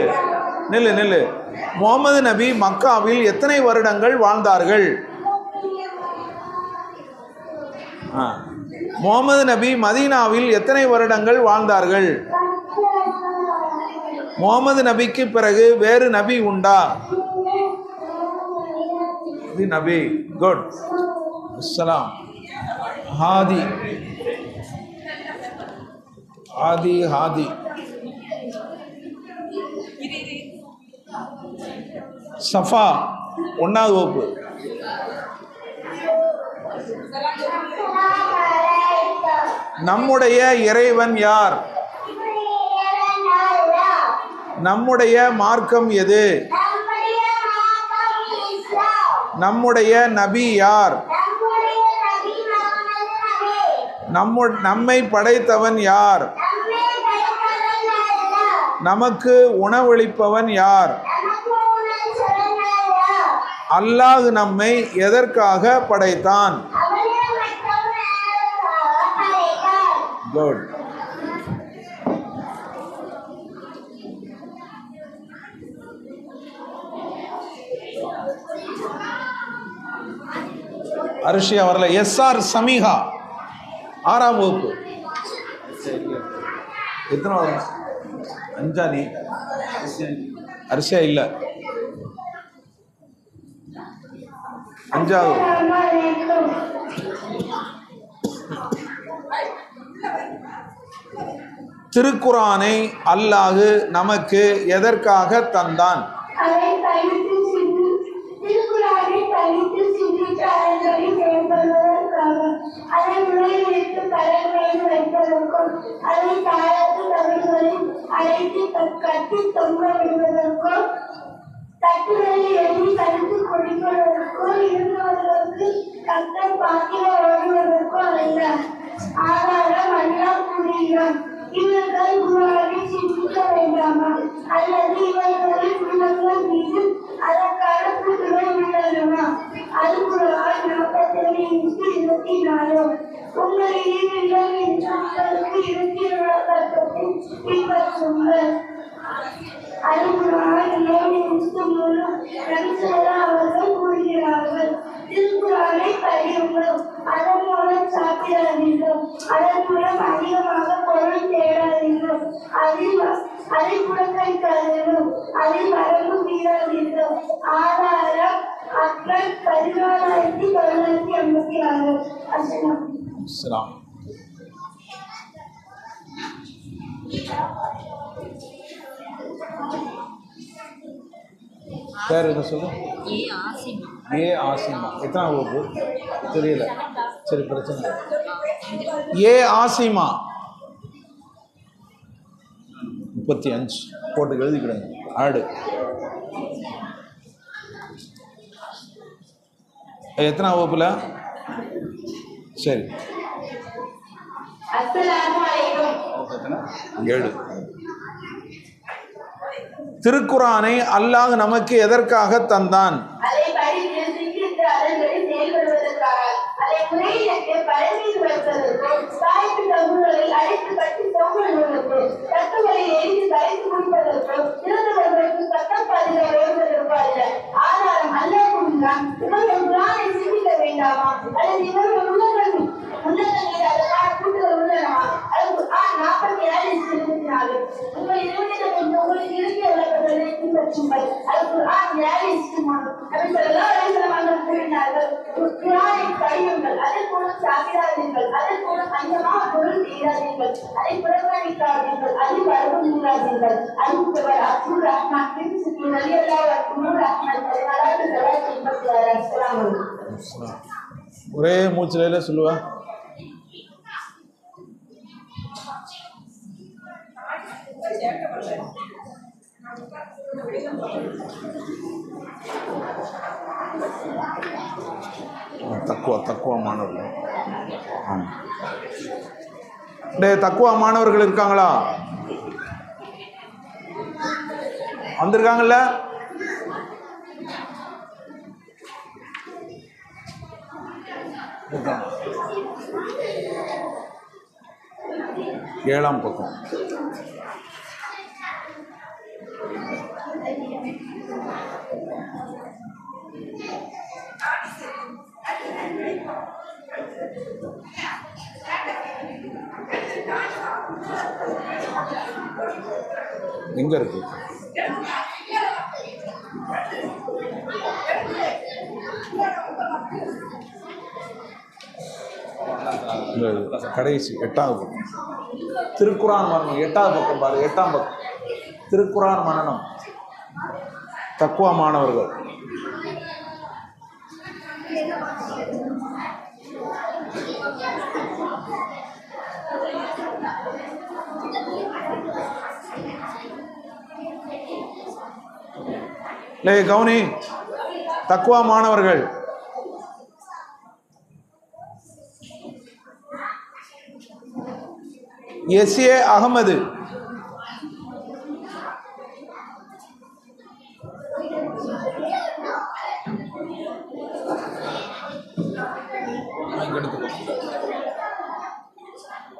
நில்லு நில்லு. முகமது நபி மக்காவில் எத்தனை வருடங்கள் வாழ்ந்தார்கள்? முகமது நபி மதீனாவில் எத்தனை வருடங்கள் வாழ்ந்தார்கள்? முகமது நபிக்கு பிறகு வேறு நபி உண்டா? நபி. குட். அஸ்ஸலாம். ஹாதி ஹாதி ஹாதி. சஃபா 1வது வகுப்பு. நம்முடைய இறைவன் யார்? நம்முடைய மார்க்கம் எது? நம்முடைய நபி யார்? நம்மை படைத்தவன் யார்? நமக்கு உணவளிப்பவன் யார்? அல்லாஹ் நம்மை எதற்காக படைத்தான்? குட். அரிஷியா வரல. எஸ்ஆர் சமீஹா 6ஆம் வகுப்பு. எத்தனை வரும்? 5ஆ? நீ அரிசியா இல்ல 5ஆவது. திருக்குரானை அல்லாஹ் நமக்கு எதற்காக தந்தான்? அதை முறையிட்டு பலன்களை வைப்பதற்கும் அதை தாயாத்து தமிழ்களில் அழைத்து கட்டி தொங்க விடுவதற்கும் தட்டுகளில் எழுதி கருத்து கொடுப்பதற்கும் இருந்தவர்களுக்கு தத்தம் பாத்திர ஓடுவதற்கும் அல்ல. ஆதாரம் அல்லா கூறுகிறான், இவர்கள் குருவானை சிந்திக்க வேண்டாமா அல்லது இவர்களின் குடும்பங்கள் மீது அதற்கான கூட்டுகள் உள்ளனவா? அது குருவான் 47:24. உங்களிடையே இல்லை என்று உங்களுக்கு இருக்கிறதை பின்பற்றுங்கள். அது குருவான் 7:3 அவர்கள் கூறுகிறார்கள், திருக்குறானை படியுங்கள், அதன் மூலம் சாப்பிடாதீர்கள், அதன் மூலம் அதிகமாக பொருள் தேடாதீர்கள், அதை புறக்கணிக்காதீர்கள், அதில் வரம்பு மீறாதீர்கள். ஆதாரம் அக்பர் 14,986. அஸ்ஸலாம். பேர் என்ன சொல்லு? ஏ ஆசிமா. எத்தனை வகுப்பு தெரியல. சரி, பிரச்சனை. ஏ ஆசிமா 35 போட்டு எழுதிக்கிடுங்க. ஆடு எத்தனை வகுப்புல? சரி, 7. திருக்குரானை அல்லாஹ் நமக்கு எதற்காக தந்தான்? வேண்டாமா அல்லது இவர்கள் உள்ளங்கள் உள்ளனவா? 47:24. உங்கள் இருவரிடம் உங்களுக்கு இருக்கிய விளக்கங்களை பின்பற்றுங்கள். அது குர்ஆன் 7:3. நபி ஸல்லல்லாஹு அலைஹி வஸல்லம் கூறினார்கள், குர்ஆனை படியுங்கள், அதன் மூலம் சாப்பிடாதீர்கள், அதன் மூலம் அதிகமாக பொருள் தேடாதீர்கள், அதை புறக்கணிக்காதீர்கள், அதில் வரம்பு மீறாதீர்கள். அன்புள்ளவர் அப்துல் ரஹ்மான் பின் சித்தி ரலியல்லாஹு அன்ஹு ரஹ்மத் 14:86. அஸ்ஸலாமு அலைக்கும். ஒரே மூச்சில சொல்லுவா. தக்குவா மாணவர்கள். தக்குவா மாணவர்கள் இருக்காங்களா? வந்திருக்காங்கல்ல? ஏழாம் பக்கம். எங்க இருக்கு? கடைசி 8வது பக்கம். திருக்குரான் மரணம் 8வது பக்கம் பாரு. 8ஆம் பக்கம். திருக்குரான் மரணம். தக்குவா மாணவர்கள். கவுனி தக்வா மாணவர்கள் எஸ்ஏ அகமது,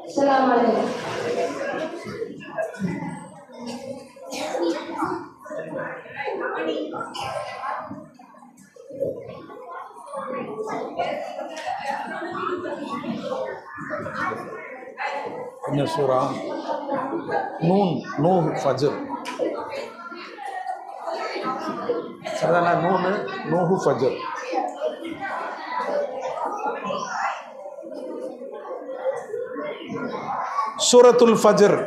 السلام عليكم. என்ன சூரா? நூன், நூஹ், ஃபஜ்ர். சரிதானே? நூனு, நூஹு, ஃபஜ்ர். சூரத்துல் ஃபஜ்ர்.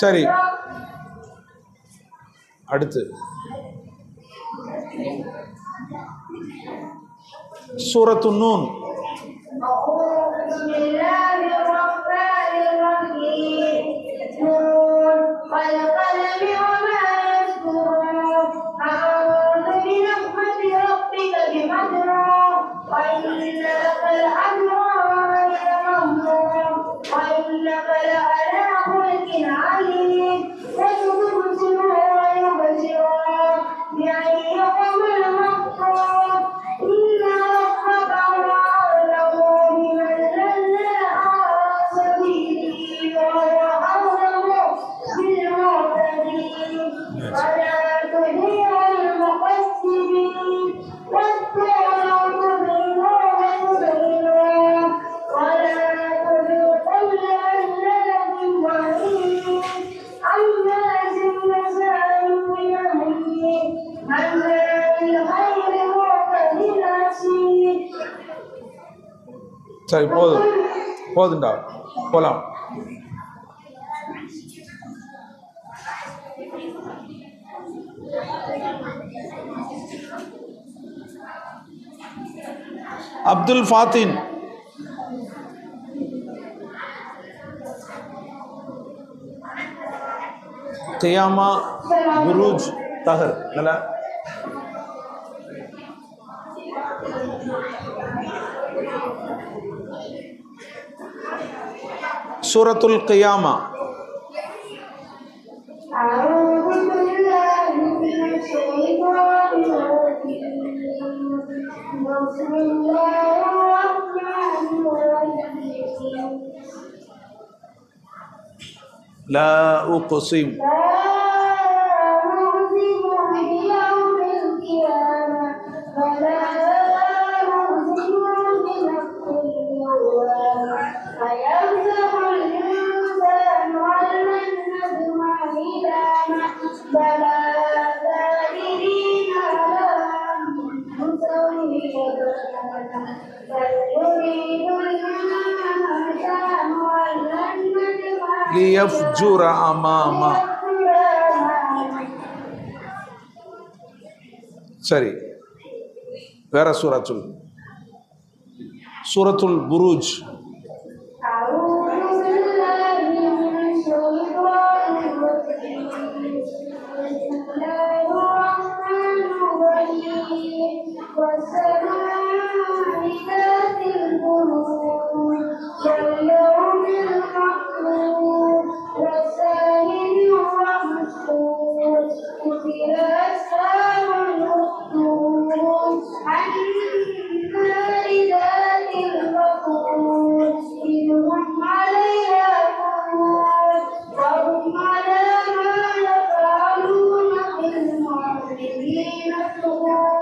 சரி, அடுத்து சூரத்து நூன். சரி, போதும் போதுண்டா, போலாம். அப்துல் ஃபாத்தின். கியாமா, புரூஜ், தஹர். நல்லா சூரத்துல் கியாமா. லா உக்ஸிம். லியஃப்ஜுர அமாமா. சரி, வேற சூரா சொல். சூரத்துல் புரூஜ்.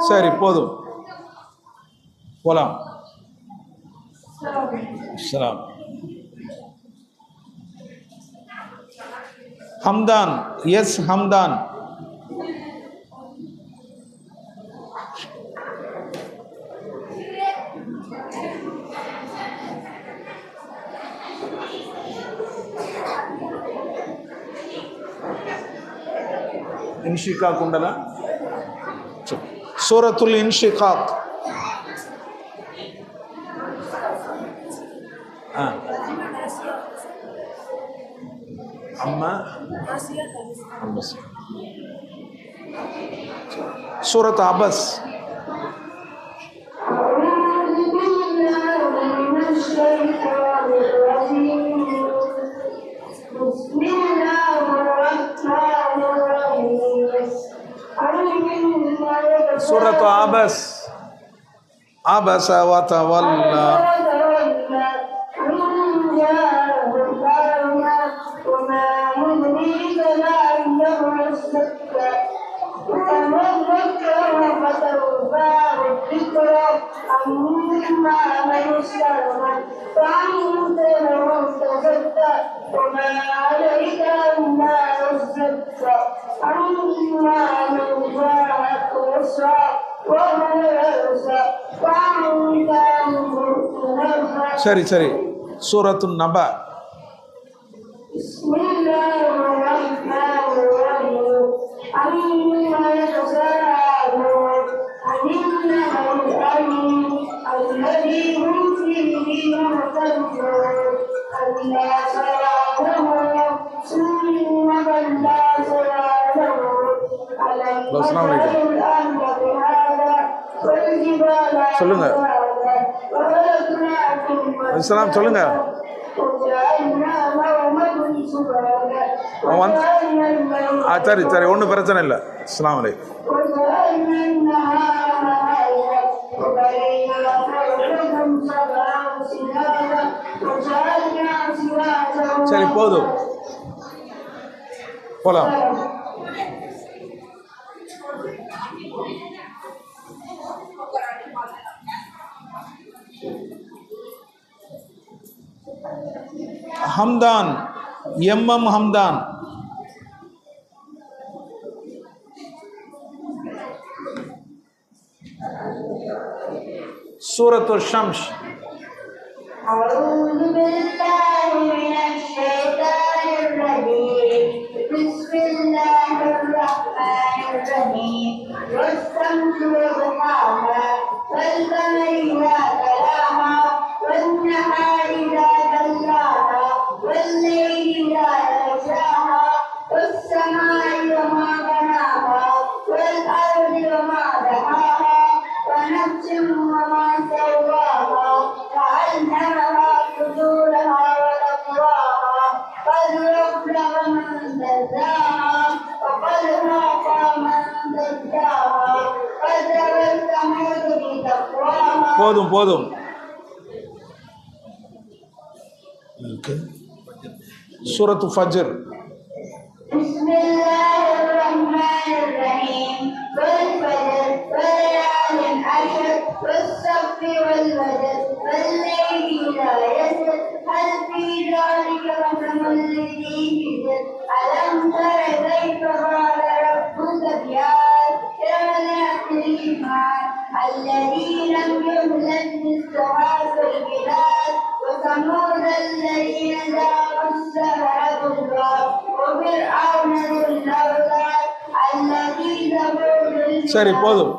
சரி போதும், போலாம். சலாம். ஹம்தான். எஸ் ஹம்தான். இன்ஷிகாக் உண்டலா? சூரத்துல் இன்ஷிகாக். அம்மா அபஸ். சூரத் அபஸ். சூரத் அபஸ். அபஸ வதவல்லா. சரி சரி. சூரத்து நப. சொல்லுங்க. இஸ்லாம் சொல்லுங்க. சரி சரி, ஒன்றும் பிரச்சனை இல்லை. அஸ்ஸலாமு அலைக்கும். சரி போதும், போலாம். ஹம்தான். MM Hamdan. சூரத்துல் ஷம்ஸ். أعوذ بالله من الشيطان الرجيم. بسم الله الرحمن الرحيم. والشمس وضحاها والقمر إذا تلاها والنهار إذا جلاها والليل إذا يغشاها والسماء وما بناها والأرض وما دحاها ونفس وما سواها فألهمها فجورها وتقواها قد أفلح من زكاها وقد خاب من دساها كذبت ثمود بتقواها. போதும் போதும். சூரத்து ஃபஜ்ர். بسم الله الرحمن الرحيم. والفجر وليال عشر والصف والوتر والليل إذا يسر هل في ذلك قسم لذي حجر ألم تر كيف فعل ربك بعاد إرم ذات العماد الذي لم يهلك مثلها في البلاد وثمود الذين جابوا السحر بالواد وفرعون ذو الأوتاد الذي تبور. சரி போதும்,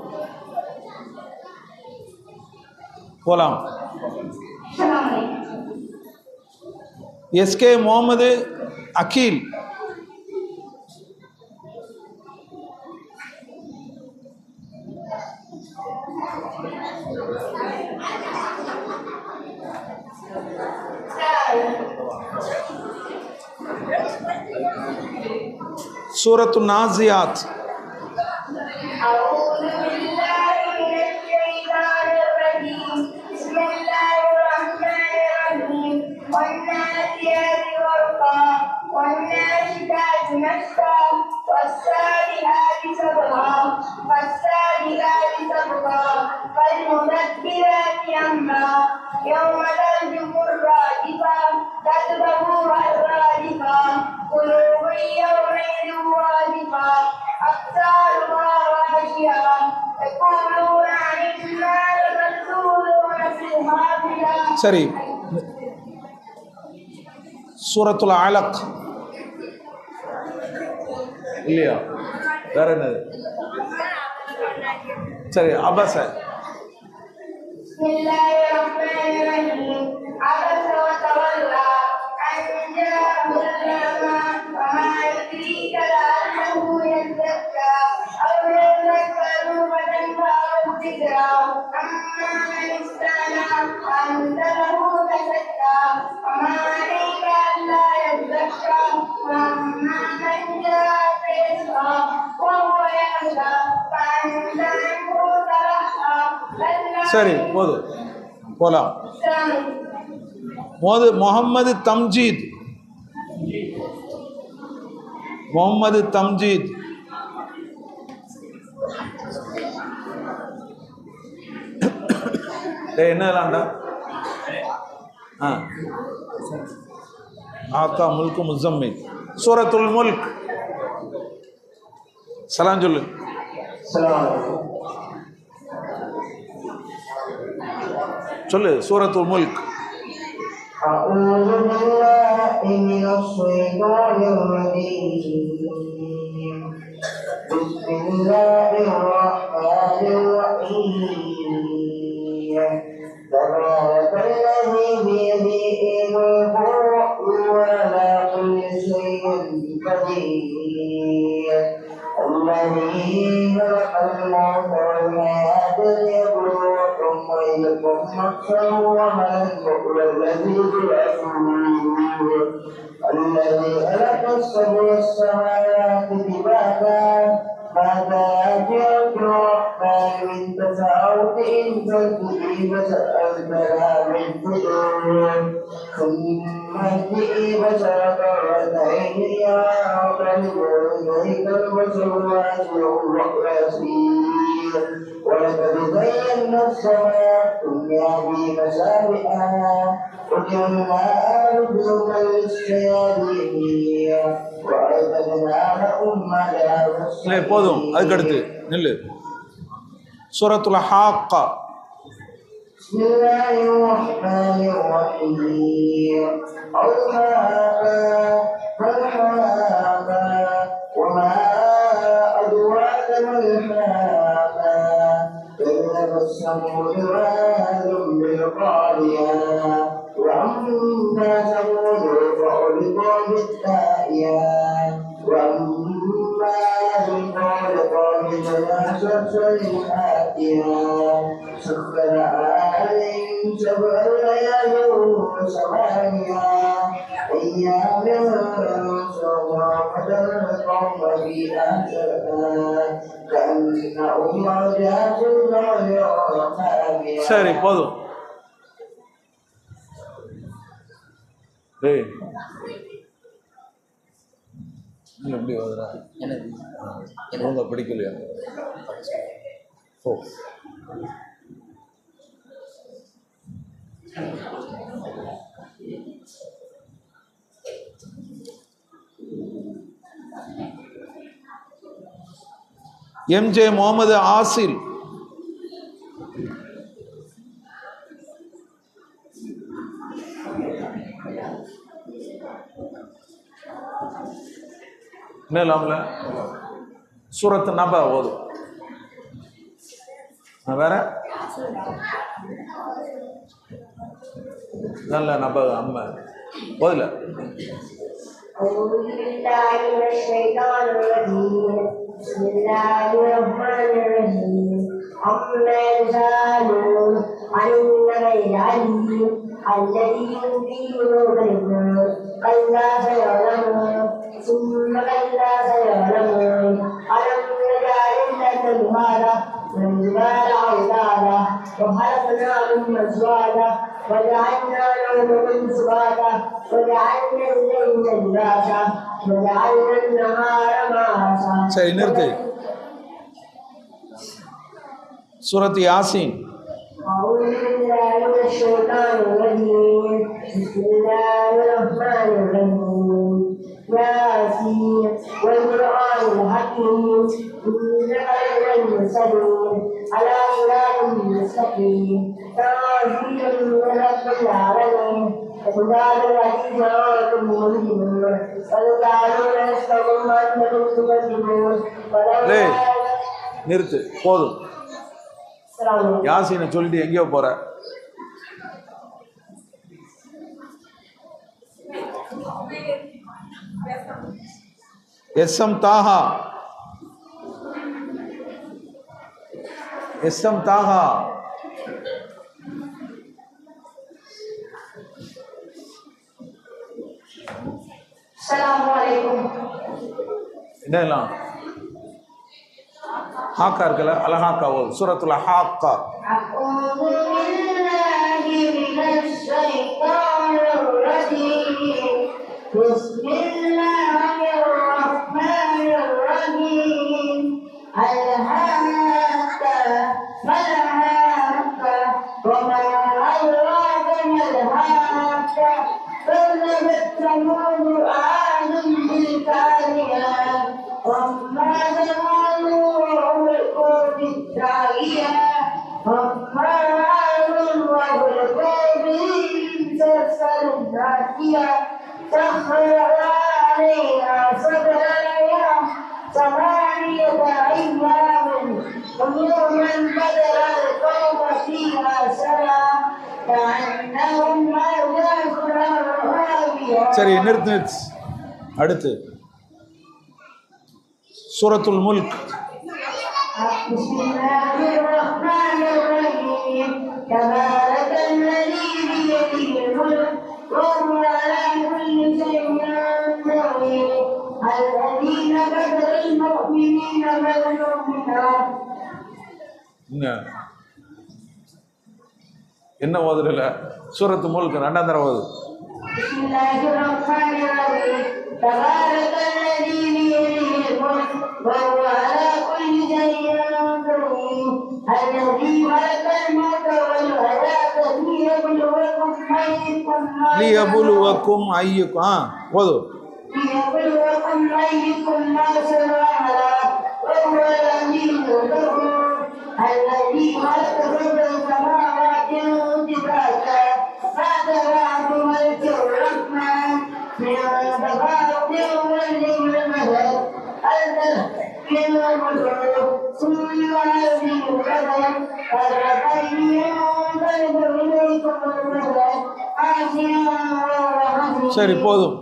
போலாம். எஸ்கே முகமது அகீல். சூரத்து நாசியாத். أعوذ بالله من الشيطان الرجيم. بسم الله الرحمن الرحيم. والنازعات غرقا والناشطات نشطا والسابحات سبحا فالسابحات فرقا فالمدبرات أمرا يوم ترجف الراجفة تتبعها الرادفة قلوب يومئذ واجفة أبصارها خاشعة يقولون إنا لمردودون في الحافلة. சரி, சூரத்துல் அலக் இல்லையா? வேற என்னது? சரி, அபஸ. பிஸ்மில்லாஹிர்ரஹ்மானிர்ரஹீம். அபஸ வதவல்லா அன் ஜாஅஹு அல்-அமா வமா யுத்ரீக லஅல்லஹு யஸக்கா அவ் யذكر ஃபதன்ஃபஅஹு الذِّكْرَى அம்மா மன் இஸ்தக்னா فأنت له تزكى وما عليك ألا يزكى وأما من جاءك يسعى وهو يخشى فأنت عنه تلهى. சரி, போதும், போலாம். முகமது தம்ஜீத், முகமது தம்ஜீத். என்ன விளாண்டா? ஆக்கா முல்கு முஸம்மில். சூரத்துல் முல்க். சலாம் சொல்லு. சொல்லு, சூரத்துல் முல்க். أعوذ بالله من الشيطان الرجيم. بسم الله الرحمن الرحيم. تبارك الذي بيده الملك وهو على كل شيء قدير. الذي خلق الموت والحياة ليبلوكم أيكم أحسن عملا وهو الذي الذي خلق السبع السماوات طباقا ما تأتي الرحمن من تفاوت إن تلتقي فسألتها من فتور ثم اتقي بشرك وتعين يعقل إليك البشر وأسره يسير. ولقد زينا السماء الدنيا بمصابيح وجعلناها رجوما للشياطين وأعتدنا لهم عذاب السعير. போதும், அதுக்கடுத்து நில்லு. சூரத்துல் ஹாக்கா. بسم الله الرحمن الرحيم. الحاقة وما أدراك ما الحاقة كذب الثمود وعاد بالقارعة وأما ثمود فأهلكوا بالتالية وأما عاد فأهلكوا بالجنازة الآتية سخر عليهم 7 ليال وثمانية أيام سواء فترى القوم فيها سرقا كأنهم مرجات غير خامية. சரி, போதும். டேய், எப்படி வருதா? எனக்கு பிடிக்கலையா? ஓ, எம்ஜே முகமது ஆசில். என்ன இல்லாமல சூரத்து நப ஓது. வேற நல்ல நப அம்மா ஓதுல. أعوذ بالله من الشيطان الرجيم. بسم الله الرحمن الرحيم. عما يتساءلون عن النبأ العظيم الذي هم فيه مختلفون كلا سيعلمون ثم كلا سيعلمون ألم نجعل الأرض مهادا والجبال أوتادا وخلقناهم أزواجا وجعلنا نومكم سباتا وجعلنا الليل لباسا وجعلنا النهار معاشا. சரி, நிறுத்து. சூரத் யாசீன். أعوذ بالله من الشيطان الرجيم بسم الله الرحمن الرحيم ياسين والقرآن الحكيم إنك لمن المرسلين على صراط مستقيم تنزيل من رب العالمين وكتاب العزيز المؤمنون وتجعلون رزقكم وأنتم تكذبون நிறுத்து, போதும். யாசீனை சொல்லிட்டு எங்கேயோ போற. SM Taha, SM Taha. என்ன ஹாக்கா இருக்குல்ல, அலஹாக்கா ஓது. சூரத்துல் ஹாக்கா. சரி, நிறுத்து. அடுத்து சூரத்துல் முல்க். என்ன ஓதுல? சூரத்து முல்க் 2ஆம் தடவை ஓது. லியபுலுவக்கும் ஐயுக்கும் ஓது. சரி, போதும்.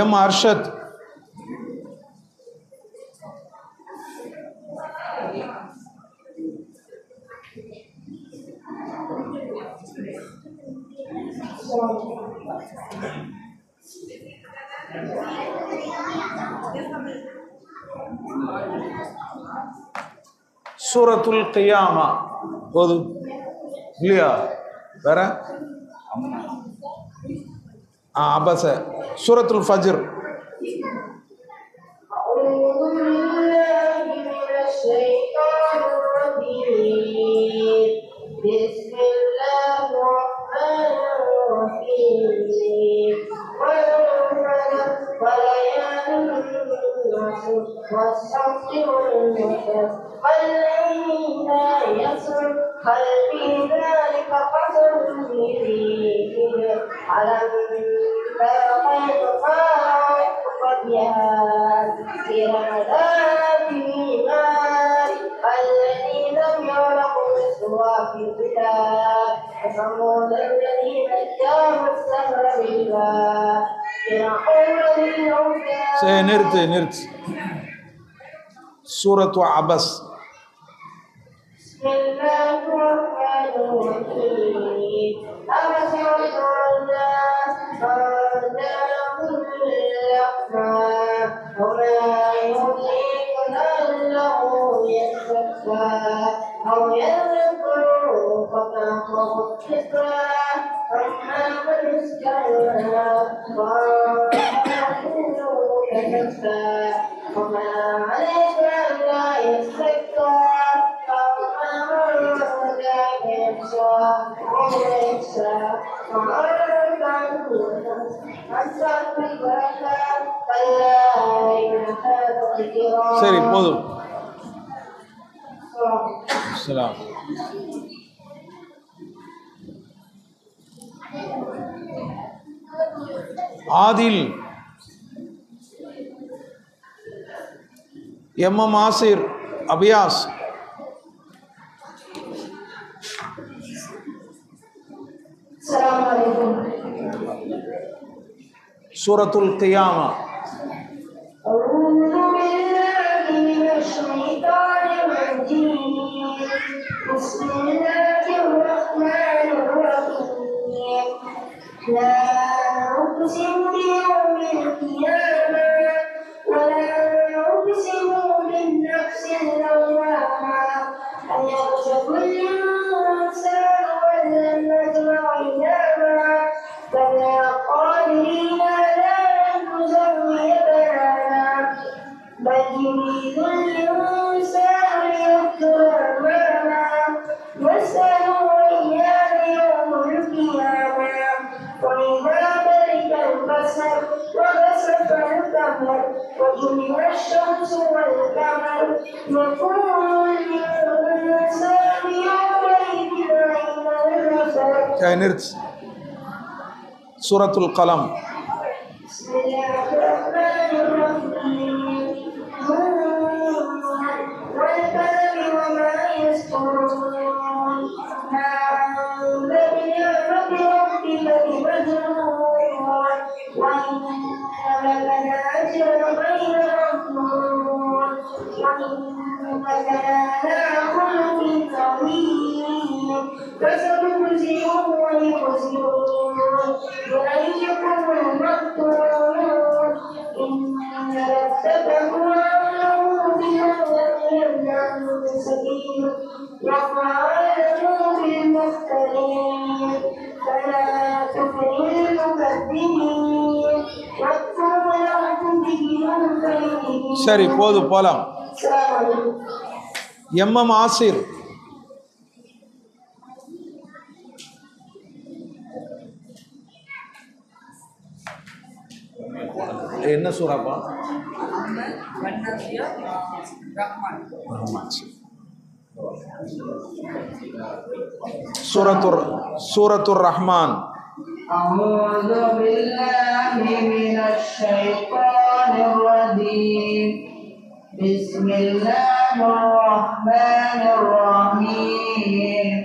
எம் அர்ஷத். சூரத்துல் கியாமா போது இல்லையா? வேற அபஸ. சூரத்துல் ஃபஜ்ர். நிறுத்து. சூரத்து அபஸ். وما عليك ألا يزكى أو أمرك يخشى ويخشى وأردت عنه حتى تبرك فلا إنها تذكرى. சரி போதும். சலாம். ஆதில் எம்எம் ஆசிர் அபியாஸ் சூரத்துல் கியாமா. بسم الله الرحمن الرحيم. لا أقسم بيوم القيامة ولا أقسم بالنفس اللوامة أيحسب الإنسان أن لن نجمع عظاما بلى قادرين على أن نسوي بنانا بل يريد الإنسان ليفجر أماما يسأل أيان يوم القيامة وإذا برق البصر وخسف القمر وجمع الشمس والقمر يقول الإنسان يومئذ أين المفر. நிறுத்து. சூரத்துல் கலம். بسم الله الرحمن الرحيم. والقلم وما يسطرون ما أنت بنعمة ربك بمجنون وإن لك لأجرا غير ممنون وإنك لعلى خلق عظيم فسنجزيهم ويخسرون وأيكم المفتون إن ربك هو أعلم بمن سبيل وهو أعلم بالمهتدين فلا تطع المكذبين واذكر لربهم كيدهم. சரி போதும் போலாம். எம்எம் ஆசிர் என்ன சூறாப்பா? சூரத்துர் ரஹ்மான். أعوذ بالله من الشيطان الرجيم. بسم الله الرحمن الرحيم.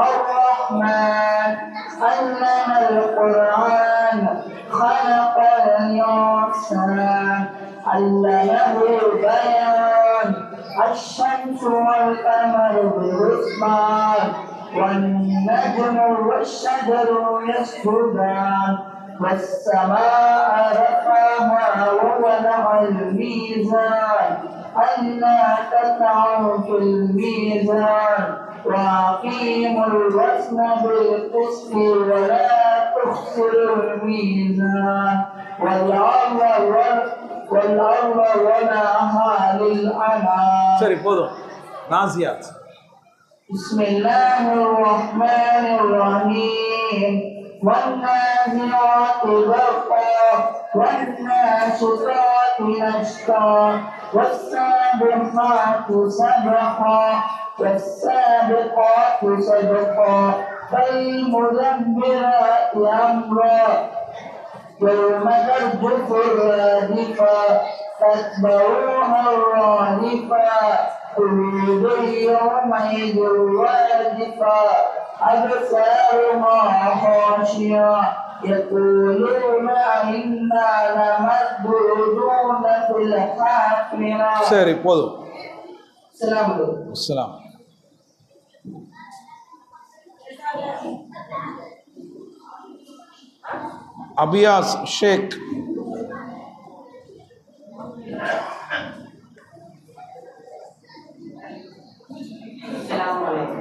الرحمن علم القرآن خلق الإنسان علمه البيان الشمس والقمر بحسبان والنجم والشجر يسجدان والسماء رفعها ووضع الميزان ألا تطغوا في الميزان وأقيموا الوزن بالقسط ولا تخسروا الميزان والأرض وضعها للأنام. சரி போதும். நாசியாத். بسم الله الرحمن الرحيم. والنازعات غرقا والناشطات نشطا والسابحات سبحا والسابقات سبقا فالمدبرات أمرا يوم ترجف الرادفة تتبعوها الرادفة قلوب يومئذ واجفة أبصارها خاشعة يقولون إنا لمردودون في الحافرة. சரி போதும். السلام عليكم. அஸ்ஸலாம். அபியாஸ் ஷேக். السلام عليكم.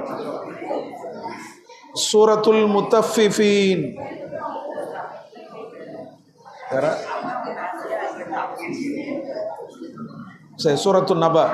சூரத்துல் முத்தஃபிஃபீன். வேற சரி, சூரத்து நபா.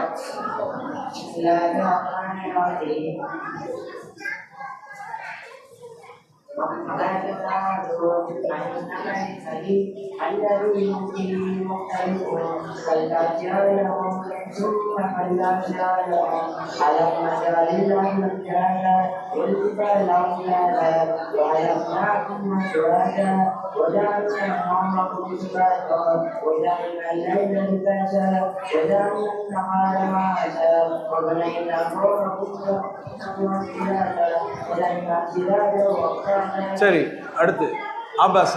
சரி, அடுத்து ஆபாச.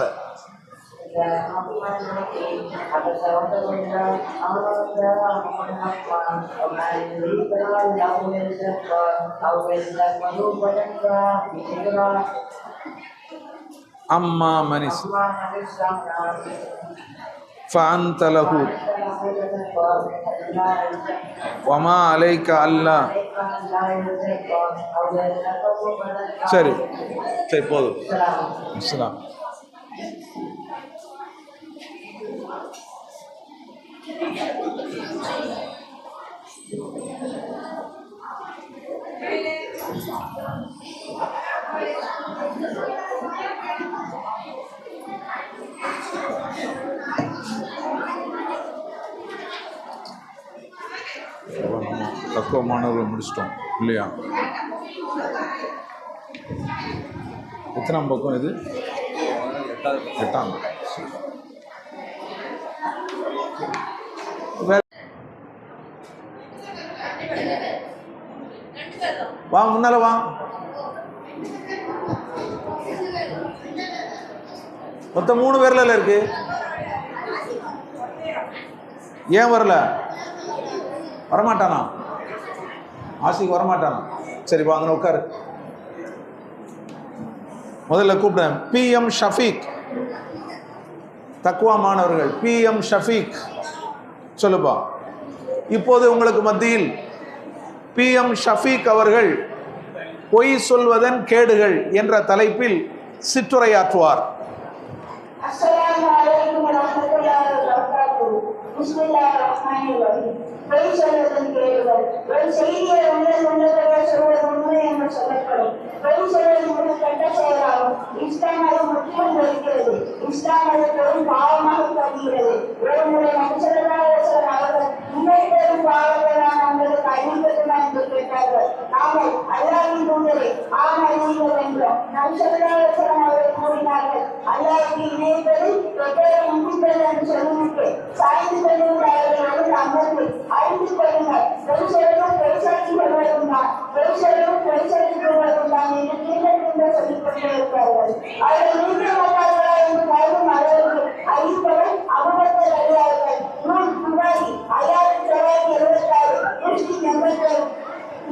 அம்மா மனிஸ் فأنت له وما عليك ألا. சரி சரி போதும். அஸ்ஸலாம். தக்குவ மாணவர்கள் முடிச்சிட்டோம் இல்லையா? எத்தனாம் பக்கம் இது? 8ஆம். வா, முன்னால வா. மொத்தம் 3 பேர்ல இருக்கு. ஏன் வரல? வரமாட்டானா? ஆசிக்கு வரமாட்டானா? சரி, வாங்க உட்காரு. முதல்ல கூப்பிடுறேன். PM ஷஃபீக், தக்குவா மாணவர்கள். PM ஷஃபீக் சொல்லுப்பா. இப்போது உங்களுக்கு மத்தியில் PM ஷஃபீக் அவர்கள் பொய் சொல்வதன் கேடுகள் என்ற தலைப்பில் சிற்றுரையாற்றுவார். அஸ்ஸலாமு அலைக்கும் வரஹ்மத்துல்லாஹி வபரகாத்துஹு. பிஸ்மில்லாஹிர் ரஹ்மானிர் ரஹீம். பொய் சொல்வதன் கேடுகள். ஒரு செய்தியை உள்ளதாக சொல்வது உண்மை என்று சொல்லப்படும். பொய் சொல்வது ஒரு கெட்ட செயலாகும். இஸ்லாம் அதை முற்றிலும் வெறுக்கிறது. இஸ்லாம் அதை பெரும் பாவமாக கருதுகிறது. ஒரு முறை நபி ஸல்லல்லாஹு அலைஹி வஸல்லம் அவர்கள் இன்னொரு பெரும் பாவங்களான உங்களுக்கு அறிவிக்கட்டுமா என்று கேட்டார்கள். நாங்கள் அல்லாஹ்வின் தூதரே, ஆம் அறிவிக்க வேண்டும். நபி ஸல்லல்லாஹு அலைஹி வஸல்லம் அவர்கள் கூறினார்கள், அல்லாஹ்வுக்கு இணைப்பது எப்போதும் முன்னிப்பது என்று சொல்லிவிட்டு சாய்ந்து கொள்ளுங்கள், அமர்ந்து அறிந்து கொள்ளுங்கள். பொய் சொல்வதும் பொய் சாட்சி கொள்வதும் தான், பொய் சொல்வதும் பொய் சாட்சி கொள்வதும் தான் என்று திரும்ப சொல்லிக் கொண்டே இருப்பார்கள். அவர்கள் நீக்க மாட்டார்களா என்று கருதும் அளவுக்கு அறிவிப்பவர் அபூபக்கர் ரலியல்லாஹு அன்ஹு, புகாரி 5976, முஸ்லிம் 87.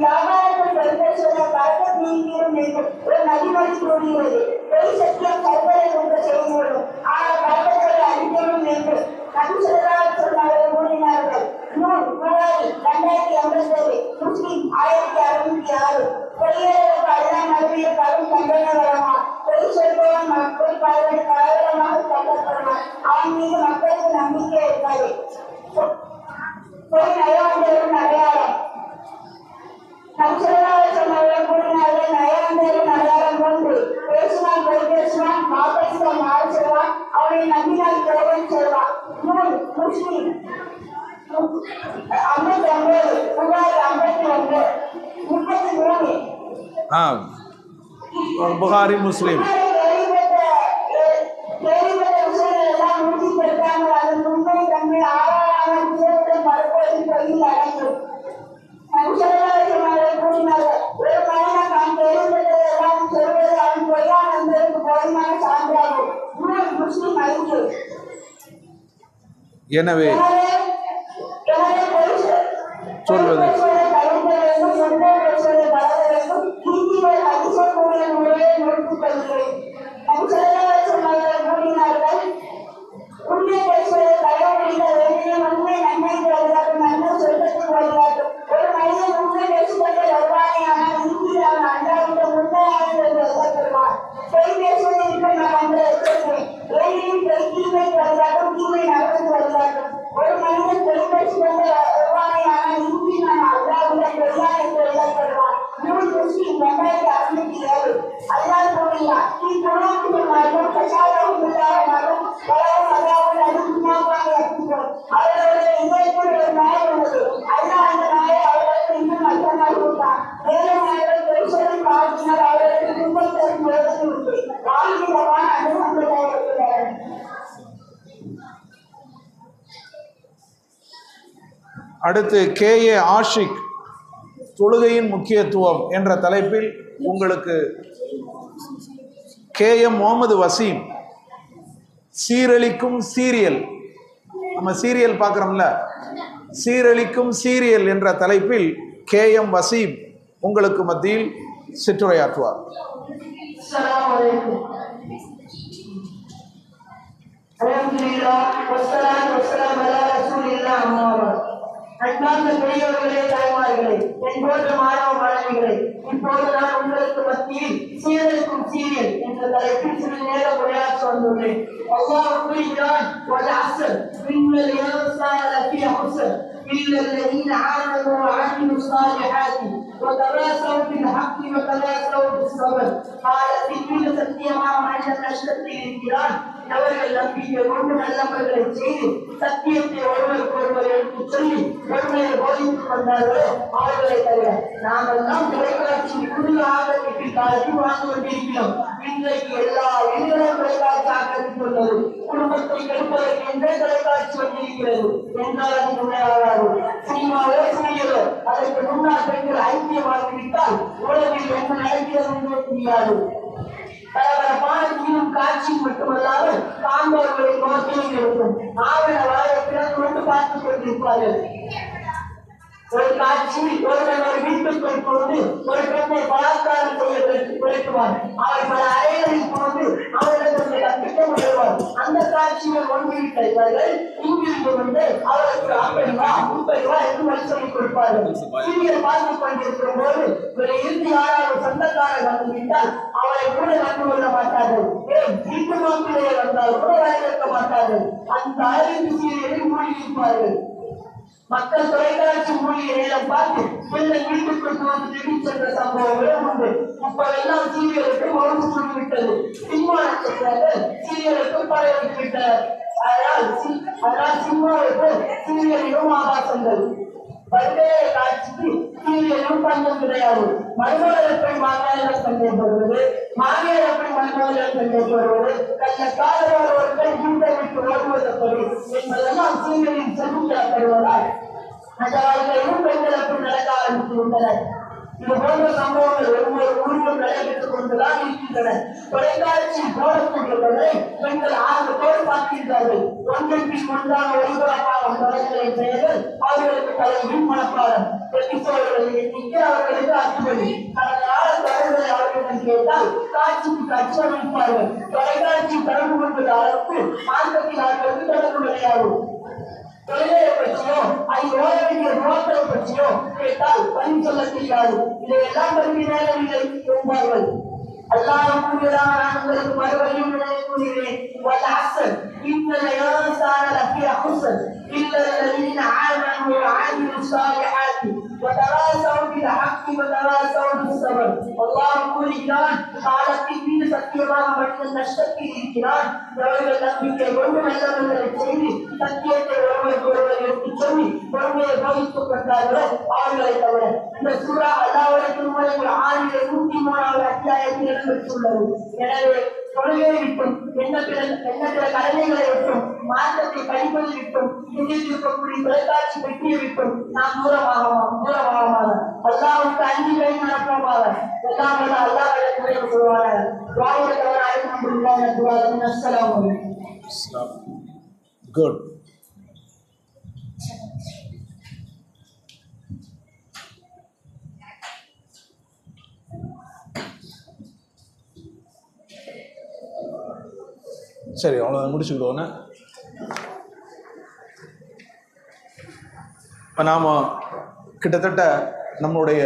வியாபாரத்தில் பொய் பேசுவதை பறக்கத் நீங்கிடும் என்று ஒரு நபிமொழி கூறுகிறது. பொய் சத்தியம் கற்பனை என்ற செய்தியோடும் ஆனால் பறக்கத்தை அழிக்கணும் என்று நபி ஸல்லல்லாஹு அலைஹி வஸல்லம் கூறினார்கள். நூல் புகாரி 2087, முஸ்லிம் 1606. பொய்யர்களுக்கு அல்லாஹ் நபியை கடும் தண்டனை வழங்குவான். பொய் சொல்பவன் மக்கள் பலரை காரணமாக தள்ளப்படுவான். அவன் மீது மக்களுக்கு நம்பிக்கை இருக்காது. பொய் நயவஞ்சகரின் அடையாளம். நபி ஸல்லல்லாஹு அலைஹி வஸல்லம் கூறினார்கள், நயவஞ்சகரின் அடையாளம் ஒன்று, பேசினால் பொய் பேசுவான், வாக்களித்தால் மாறு செய்வான், அவனை நம்பினால் துரோகம் செய்வான். நூல் முஸ்லிம் 59, புகாரி 51, 33. புகாரி முஸ்லிம். கேள்விப்பட்ட விஷயங்கள் எல்லாம் உறுதிப்படுத்தாமல் அதன் உண்மை தன்மை ஆறாமல் தீவிரம் மறுப்பதில் பொய்யில் அடங்கும். நபி ஸல்லல்லாஹு அலைஹி வஸல்லம் கூறினார்கள், ஒரு மனிதன் தான் கேள்விப்பட்டதெல்லாம் சொல்வது அவன் பொய்யான் என்பதற்கு போதுமான சான்றாகும். நூல் முஸ்லிம் 5. எனவே சொல்வது தவிர்க்க வேண்டும், உண்மை பேசுவதை பழக வேண்டும். ஹிந்தியில் ஹதீஸை கூறிய முறையை நிறுத்திக் கொள்கிறேன். நபி ஸல்லல்லாஹு அலைஹி வஸல்லம் கூறினார்கள், உண்மை பேசுவதை கடைபிடிக்க வேண்டும். உண்மை நன்மைக்கு வழிகாட்டும், நன்மை சொர்க்கத்துக்கு வழிகாட்டும். ஒரு மனிதன் உண்மை பேசிக்கொண்டே வருவானே, ஆனால் இறுதியில் அவன் அன்றாட உண்மையானது என்று எழுதப்படுவான். பொய் பேசுவதை இருக்க நான் என்று எச்சரிக்கிறேன். ஏனெனில் பொய் தீமைக்கு வழிகாட்டும், தீமை நரகத்துக்கு வழிகாட்டும். ஒரு அடுத்து KA ஆஷிக் தொழுகையின் முக்கியத்துவம் என்ற தலைப்பில் உங்களுக்கு KM முகமது வசீம் சீரழிக்கும் சீரியல், நம்ம சீரியல் பார்க்குறோம்ல, சீரழிக்கும் சீரியல் என்ற தலைப்பில் KM வசீம் உங்களுக்கு மத்தியில் சிற்றுரையாற்றுவார். அஸ்ஸலாமு அலைக்கும். அல்ஹம்துலில்லாஹ் வஸ்ஸலாத்து வஸ்ஸலாமு அலா ரசூலில்லாஹ் அம்மா பஅத். அன்பார்ந்த பெரியவர்களே, தாய்மார்களே, என் போன்ற மாணவ மாணவிகளே, இப்போது நான் உங்களுக்கு மத்தியில் சீரழிக்கும் சீரியல் என்ற தலைப்பில் சிறிது நேரம் உரையாற்ற வந்துள்ளேன். அல்லாஹ் கூறுகிறான், வல் அஸ்ர் இன்னல் இன்சான லஃபீ ஹுஸ்ர் إلا الذين آمنوا وعملوا الصالحات وتواصوا بالحق وتواصوا بالصبر. காலத்தின் சத்தியமாக மனிதன் நஷ்டத்தில் இருக்கிறான். அவர்கள் நம்பிக்கை கொண்டு நல்லவர்களை செய்து சத்தியத்தை ஒருவருக்கு ஒருவர் எடுத்து சொல்லி ஒருவரை போதித்துக் கொண்டார்களோ அவர்களை தவிர நாங்கள் தான் தொலைக்காட்சியில் புதிய ஆகத்திற்கு காலத்தில் வாழ்ந்து கொண்டிருக்கிறோம். இன்றைக்கு எல்லா எண்களும் தொலைக்காட்சி ஆக்கிரமித்துள்ளது. குடும்பத்தை கெடுப்பதற்கு என்றே தொலைக்காட்சி வந்திருக்கிறது என்றால் அது உண்மையாகாது. சினிமாவோ சீரியலோ அதற்கு முன்னாள் பெண்கள் ஐக்கியமாகிவிட்டால் உலகில் என்ன நடக்கிறது என்றே தெரியாது. பரபரப்பான தீரும் காட்சி மட்டுமல்லாமல் காண்பவர்களை நோக்கிலும் இருக்கும். ஆவண வாழை பிறந்து கொண்டு பார்த்துக் கொண்டிருப்பார்கள். ஒரு காட்சி ஒருவன் ஒரு வீட்டுக்குள் போது ஒரு பெண்ணை பலாத்காரம் செய்ய விளக்குவார். அவர் பல அறைகளில் போது அவரிடத்தில் கற்பிக்க முயல்வார். அந்த காட்சியை ஒன்றிவிட்ட இவர்கள் இங்கிருந்து வந்து அவருக்கு 50 ரூபா 30 ரூபாய் என்று வழி சொல்லிக் கொடுப்பார்கள். சீரியல் பார்த்துக் கொண்டிருக்கும் போது ஒரு இறுதி ஆளாக சொந்தக்காரர் வந்துவிட்டால் அவரை கூட கண்டு கொள்ள மாட்டார்கள். வீட்டு நோக்கிலேயே வந்தால் கூட வரவேற்க மாட்டார்கள். அந்த அளவிற்கு சீரியலில் மூழ்கியிருப்பார்கள். மக்கள் தொலைக்காட்சி மூலிகை நேரம் பார்த்து பிள்ளை வீட்டுக்குள் வந்து திடீர் சென்ற சம்பவங்களும் உண்டு. இப்பெல்லாம் சீரியலுக்கு மறுப்பு சொல்லிவிட்டது. சினிமா நட்சத்திரங்கள் சீரியலுக்கு பரவிட்டு விட்டனர். அதனால் சினிமாவுக்கு சீரியலிலும் ஆபாசங்கள். பல்வேறு காட்சிக்கு சீரியலும் பஞ்சம் கிடையாது. மருமகள் எப்படி மாமியாரிடம் சந்தேகப்படுவது, மாமியார் எப்படி மருமகளிடம் சந்தேகப்படுவது, தன்னை காதலர்கள் வீட்டை விட்டு ஓடுவதப்படி என்பதெல்லாம் சீரியலில் செலுத்தப்படுவதால் அந்த வாழ்க்கையிலும் பெண்கள் எப்படி நடக்க ஆரம்பித்து விட்டனர். இது போன்ற சம்பவங்கள் ஒவ்வொரு ஊரிலும் நடைபெற்றுக் கொண்டுதான் இருக்கின்றன. தொலைக்காட்சி போடக்கூடியவர்களை பெண்கள் ஆர்வத்தோடு பார்க்கின்றார்கள். ஒன்றின் பின் ஒன்றாக ஒளிபரப்பாகும் தொடர்களின் பெயர்கள் அவர்களுக்கு தலைவின் மனப்பாடம். எபிசோடுகளின் எண்ணிக்கை அவர்களுக்கு அத்துபடி. கடந்த கால தொடர்களை அவர்களிடம் கேட்டால் காட்சிக்கு காட்சி அமைப்பார்கள். தொலைக்காட்சி தொடர்பு கொண்டது அளவுக்கு மார்க்கத்தில் அவர்களுக்கு தொடர்பு கிடையாது. தொழிலை பற்றியோ அதை ஓட வேண்டிய நோக்கத்தை பற்றியோ கேட்டால் பதில் சொல்ல தெரியாது. இதையெல்லாம் பற்றி நேரவில்லை என்பார்கள். அல்லாஹ் கூறுகிறான், நான் உங்களுக்கு மறுபடியும் நினைவு கூறுகிறேன், வல் அஸ்ர் இன்னல் இன்சான லஃபீ ஹுஸ்ர் இல்ல அல்லதீன ஆமனு வஅமிலு ஸாலிஹாத்தி வதவாஸவு பில் ஹக்கி வதவாஸவு பிஸ் ஸப்ர். அல்லாஹ் கூறுகிறான், காலத்தின் மீது சத்தியமாக மனிதன் நஷ்டத்தில் இருக்கிறான். அவர்கள் நம்பிக்கை கொண்டு நல்லவர்களை செய்து சத்தியத்தை ஒருவருக்கு ஒருவர் எடுத்துச் சொல்லி பொறுமையை போதித்துக் கொண்டார்களோ அவர்களை தவிர. இந்த சூரா அல்லாஹ்வுடைய திருமறையில் 103வது அத்தியாயத்தில் இடம்பெற்றுள்ளது. எனவே தொழுகையை விட்டும் என்ன பிற கடமைகளை விட்டும் மார்க்கத்தை படிப்பதை விட்டும் இதில் இருக்கக்கூடிய தொலைக்காட்சி வெற்றியை விட்டும் நாம் தூரமாக அல்லாஹ்வுக்கு அஞ்சுகளை நடப்போமாக. எல்லாம் வல்ல அல்லாஹ் விளக்குடைய சொல்வாங்க. வாயிலத்தவன் அல்ஹம்துலில்லாஹ். அஸ்ஸலாமு அலைக்கும். குட். சரி, அவ்வளோ முடிச்சுக்கிடுவோன்னு. இப்போ நாம் கிட்டத்தட்ட நம்மளுடைய